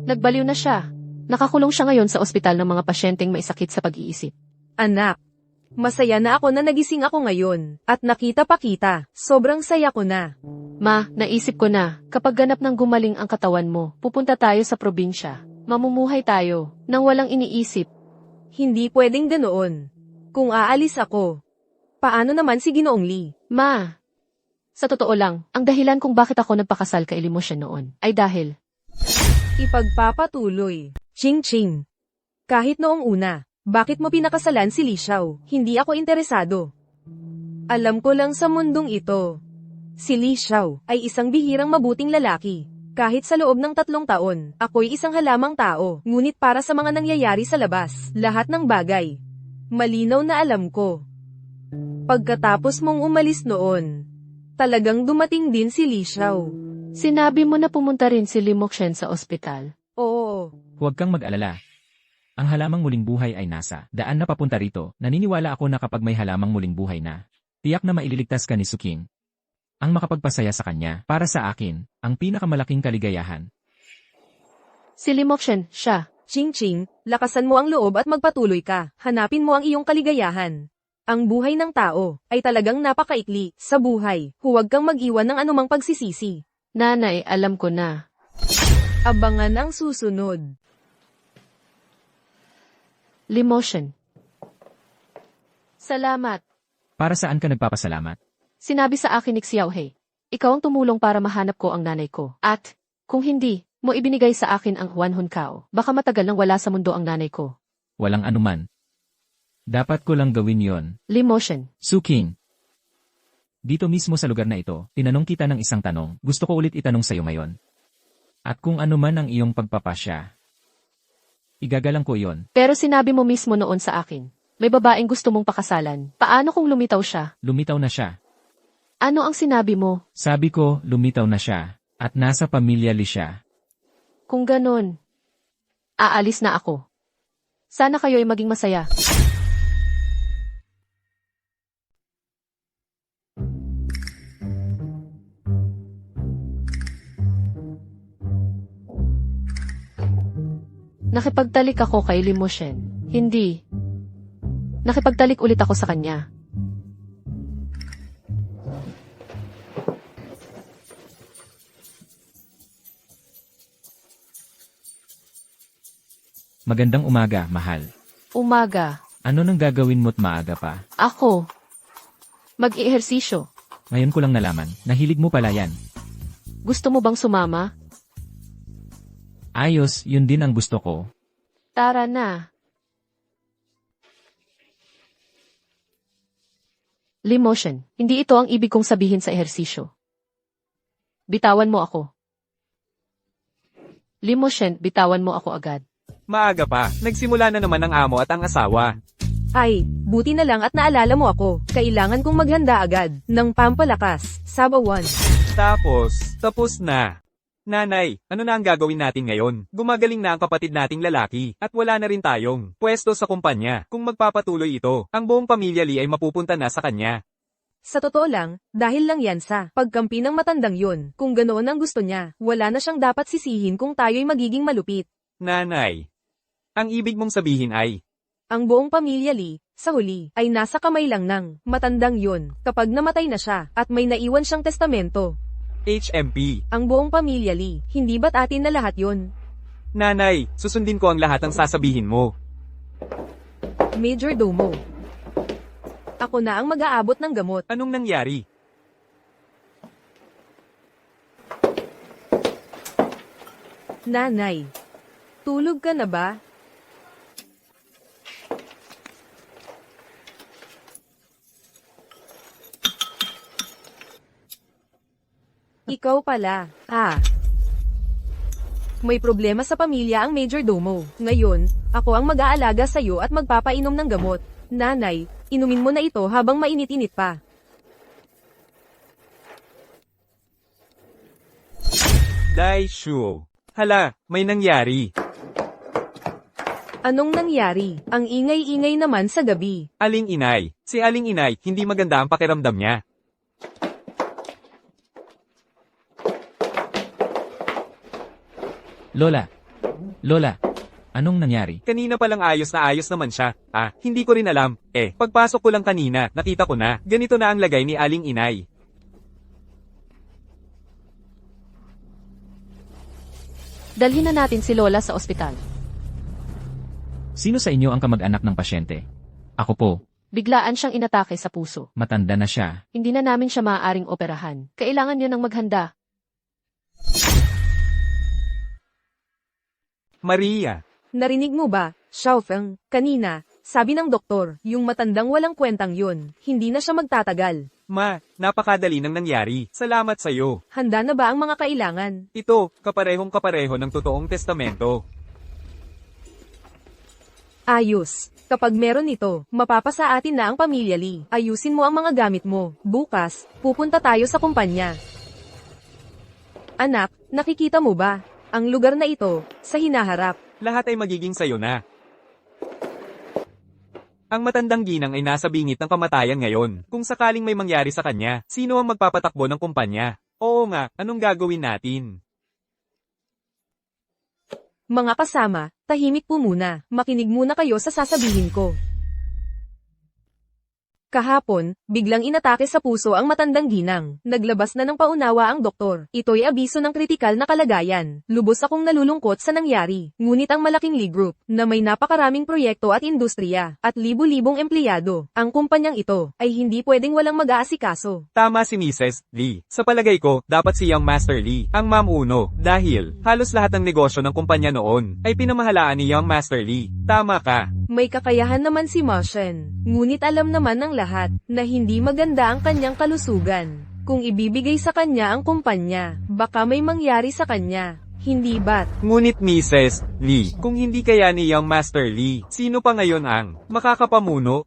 Nagbaliw na siya. Nakakulong siya ngayon sa ospital ng mga pasyenteng may sakit sa pag-iisip. Anak, masaya na ako na nagising ako ngayon, at nakita pa kita. Sobrang saya ko na. Ma, naisip ko na, kapag ganap ng gumaling ang katawan mo, pupunta tayo sa probinsya. Mamumuhay tayo, nang walang iniisip. Hindi pwedeng ganoon. Kung aalis ako, paano naman si Ginoong Lee? Ma, sa totoo lang, ang dahilan kung bakit ako nagpakasal kay Limosyen noon, ay dahil Ipagpapatuloy. Ching-ching. Kahit noong una, bakit mo pinakasalan si Li Xiao? Hindi ako interesado. Alam ko lang sa mundong ito. Si Li Xiao ay isang bihirang mabuting lalaki. Kahit sa loob ng 3 taon, ako'y isang halamang tao. Ngunit para sa mga nangyayari sa labas, lahat ng bagay, malinaw na alam ko. Pagkatapos mong umalis noon, talagang dumating din si Li Xiao. sinabi mo na pumunta rin si Limosyen sa ospital. Oo. Huwag kang mag-alala. Ang halamang muling buhay ay nasa daan na papunta rito. Naniniwala ako na kapag may halamang muling buhay na, tiyak na maililigtas ka ni Suking. Ang makapagpasaya sa kanya, para sa akin, ang pinakamalaking kaligayahan. Si Limosyen, siya. Ching-ching, lakasan mo ang loob at magpatuloy ka. Hanapin mo ang iyong kaligayahan. Ang buhay ng tao ay talagang napakaikli. Sa buhay, huwag kang mag-iwan ng anumang pagsisisi. Nanay, alam ko na. Abangan ang susunod. Limosyen. Salamat. Para saan ka nagpapasalamat? Sinabi sa akin ni Xiaohei, ikaw ang tumulong para mahanap ko ang nanay ko. At, kung hindi, mo ibinigay sa akin ang Huan Hunkao, baka matagal nang wala sa mundo ang nanay ko. Walang anuman. Dapat ko lang gawin yon. Limosyen. Suking. Dito mismo sa lugar na ito, tinanong kita ng isang tanong. Gusto ko ulit itanong sa'yo ngayon. At kung ano man ang iyong pagpapasya, igagalang ko iyon. Pero sinabi mo mismo noon sa akin, may babaeng gusto mong pakasalan. Paano kung lumitaw siya? Lumitaw na siya. Ano ang sinabi mo? Sabi ko, lumitaw na siya. At nasa pamilya li siya. Kung ganon, aalis na ako. Sana kayo ay maging masaya. Nakipagtalik ako kay Limosyen. Hindi. Nakipagtalik ulit ako sa kanya. Magandang umaga, mahal. Umaga. Ano nang gagawin mo't maaga pa? Ako. Mag-ehersisyo. Ngayon ko lang nalaman, nahilig mo pala yan. Gusto mo bang sumama? Ayos, yun din ang gusto ko. Tara na. Limosyen, hindi ito ang ibig kong sabihin sa ehersisyo. Bitawan mo ako. Limosyen, bitawan mo ako agad. Maaga pa, nagsimula na naman ang amo at ang asawa. Ay, buti na lang at naalala mo ako. Kailangan kong maghanda agad ng pampalakas. Sabawan. Tapos na. Nanay, ano na ang gagawin natin ngayon? Gumagaling na ang kapatid nating lalaki, at wala na rin tayong pwesto sa kumpanya. Kung magpapatuloy ito, ang buong pamilya Lee ay mapupunta na sa kanya. Sa totoo lang, dahil lang yan sa pagkampi ng matandang yun. Kung ganoon ang gusto niya, wala na siyang dapat sisihin kung tayo'y magiging malupit. Nanay, ang ibig mong sabihin ay, Ang buong pamilya Lee, sa huli, ay nasa kamay lang ng matandang yun kapag namatay na siya at may naiwan siyang testamento. HMP. Ang buong pamilya Lee, hindi ba't atin na lahat yun? Nanay, susundin ko ang lahat ng sasabihin mo. Major Domo. Ako na ang mag-aabot ng gamot. Anong nangyari? Nanay, tulog ka na ba? Ikaw pala. May problema sa pamilya ang Major Domo. Ngayon, ako ang mag-aalaga sa'yo at magpapainom ng gamot. Nanay, inumin mo na ito habang mainit-init pa. Daishu. Hala, may nangyari. Anong nangyari? Ang ingay-ingay naman sa gabi. Aling Inay. Si Aling Inay, hindi maganda ang pakiramdam niya. Lola. Lola. Anong nangyari? Kanina palang ayos na ayos naman siya. Hindi ko rin alam. Pagpasok ko lang kanina, nakita ko na. Ganito na ang lagay ni Aling Inay. Dalhin na natin si Lola sa ospital. Sino sa inyo ang kamag-anak ng pasyente? Ako po. Biglaan siyang inatake sa puso. Matanda na siya. Hindi na namin siya maaaring operahan. Kailangan niyo nang maghanda. Maria. Narinig mo ba, Xiaofeng, kanina, sabi ng doktor, yung matandang walang kwentang yun, hindi na siya magtatagal. Ma, napakadali nang nangyari. Salamat sa'yo. Handa na ba ang mga kailangan? Ito, kaparehong-kapareho ng totoong testamento. Ayos. Kapag meron ito, mapapasa atin na ang pamilya Lee. Ayusin mo ang mga gamit mo. Bukas, pupunta tayo sa kumpanya. Anak, nakikita mo ba? Ang lugar na ito, sa hinaharap. Lahat ay magiging sayo na. Ang matandang ginang ay nasa bingit ng kamatayan ngayon. Kung sakaling may mangyari sa kanya, sino ang magpapatakbo ng kumpanya? Oo nga, anong gagawin natin? Mga kasama, tahimik po muna. Makinig muna kayo sa sasabihin ko. Kahapon, biglang inatake sa puso ang matandang ginang. Naglabas na ng paunawa ang doktor. Ito'y abiso ng kritikal na kalagayan. Lubos akong nalulungkot sa nangyari. Ngunit ang malaking Lee Group, na may napakaraming proyekto at industriya, at libu-libong empleyado, ang kumpanyang ito, ay hindi pwedeng walang mag-aasikaso. Tama si Mrs. Lee. Sa palagay ko, dapat si Young Master Lee ang mamuno dahil halos lahat ng negosyo ng kumpanya noon ay pinamahalaan ni Young Master Lee. Tama ka. May kakayahan naman si Ma Shen. Ngunit alam naman ng lahat na hindi maganda ang kanyang kalusugan. Kung ibibigay sa kanya ang kumpanya, baka may mangyari sa kanya. Hindi ba't? Ngunit Mrs. Lee, kung hindi kaya ni Young Master Lee, sino pa ngayon ang makakapamuno?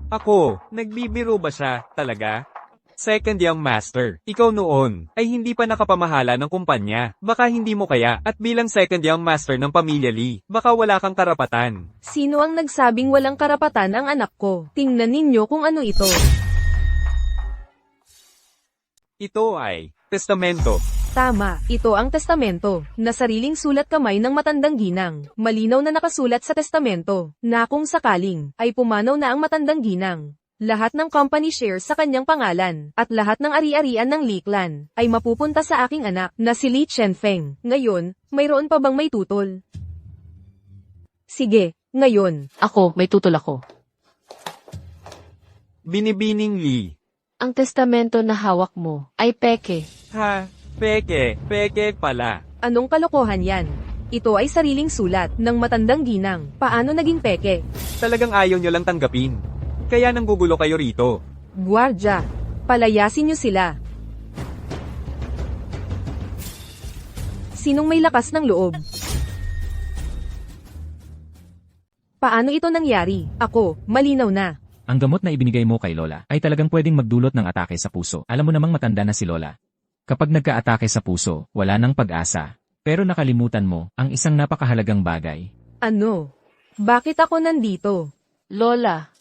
Ako, nagbibiro ba siya, talaga? Second Young Master, ikaw noon, ay hindi pa nakapamahala ng kumpanya. Baka hindi mo kaya, at bilang Second Young Master ng pamilya Lee, baka wala kang karapatan. Sino ang nagsabing walang karapatan ang anak ko? Tingnan ninyo kung ano ito. Ito ay testamento. Tama, ito ang testamento, na sariling sulat kamay ng matandang ginang. Malinaw na nakasulat sa testamento, na kung sakaling, ay pumanaw na ang matandang ginang. Lahat ng company shares sa kanyang pangalan, at lahat ng ari-arian ng Lee Clan, ay mapupunta sa aking anak, na si Lee Chenfeng. Ngayon, mayroon pa bang may tutol? Sige, ngayon. Ako, may tutol ako. Binibining Lee. Ang testamento na hawak mo ay peke. Peke pala. Anong kalokohan yan? Ito ay sariling sulat ng matandang ginang. Paano naging peke? Talagang ayaw nyo lang tanggapin. Kaya nanggugulo kayo rito. Guardia, palayasin niyo sila. Sinong may lakas ng loob? Paano ito nangyari? Ako, malinaw na. Ang gamot na ibinigay mo kay Lola ay talagang pwedeng magdulot ng atake sa puso. Alam mo namang matanda na si Lola. Kapag nagka-atake sa puso, wala nang pag-asa. Pero nakalimutan mo ang isang napakahalagang bagay. Ano? Bakit ako nandito? Lola,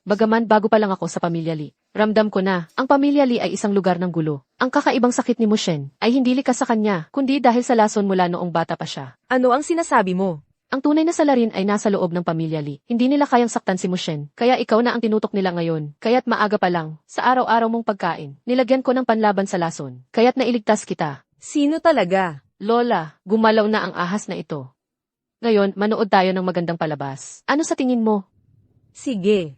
bagaman bago pa lang ako sa pamilya Lee, ramdam ko na, ang pamilya Lee ay isang lugar ng gulo. Ang kakaibang sakit ni Mushen ay hindi likas sa kanya, kundi dahil sa lason mula noong bata pa siya. Ano ang sinasabi mo? Ang tunay na salarin ay nasa loob ng pamilya Lee. Hindi nila kayang saktan si Mushen, kaya ikaw na ang tinutok nila ngayon. Kaya't maaga pa lang, sa araw-araw mong pagkain, nilagyan ko ng panlaban sa lason. Kaya't nailigtas kita. Sino talaga? Lola, gumalaw na ang ahas na ito. Ngayon, manood tayo ng magandang palabas. Ano sa tingin mo? Sige.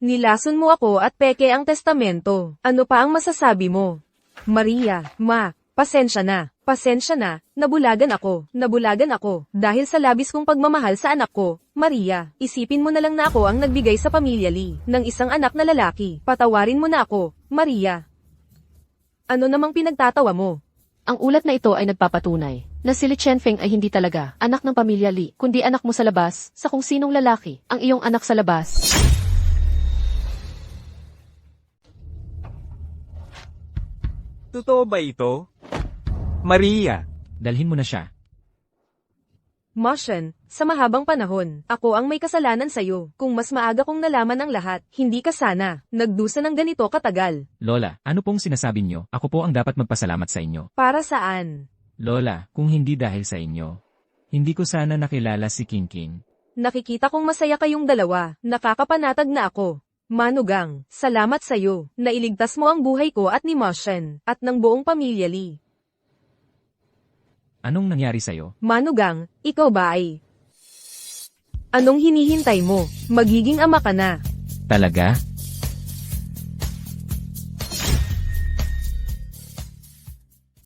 Nilason mo ako at peke ang testamento. Ano pa ang masasabi mo? Maria, ma, pasensya na. Pasensya na, nabulagan ako. Nabulagan ako. Dahil sa labis kong pagmamahal sa anak ko, Maria, isipin mo na lang na ako ang nagbigay sa pamilya Lee ng isang anak na lalaki. Patawarin mo na ako, Maria. Ano namang pinagtatawa mo? Ang ulat na ito ay nagpapatunay na si Li Chenfeng ay hindi talaga anak ng pamilya Li, kundi anak mo sa labas, sa kung sinong lalaki, ang iyong anak sa labas. Totoo ba ito? Maria, Dalhin mo na siya. Ma Shen, sa mahabang panahon, ako ang may kasalanan sa'yo. Kung mas maaga kong nalaman ang lahat, hindi ka sana nagdusa ng ganito katagal. Lola, ano pong sinasabi niyo? Ako po ang dapat magpasalamat sa inyo. Para saan? Lola, kung hindi dahil sa inyo, hindi ko sana nakilala si Kingking. Nakikita kong masaya kayong dalawa. Nakakapanatag na ako. Manugang, salamat sa'yo. Nailigtas mo ang buhay ko at ni Ma Shen, at ng buong pamilya Lee. Anong nangyari sa'yo? Manugang, ikaw ba ay... Anong hinihintay mo? Magiging ama ka na. Talaga?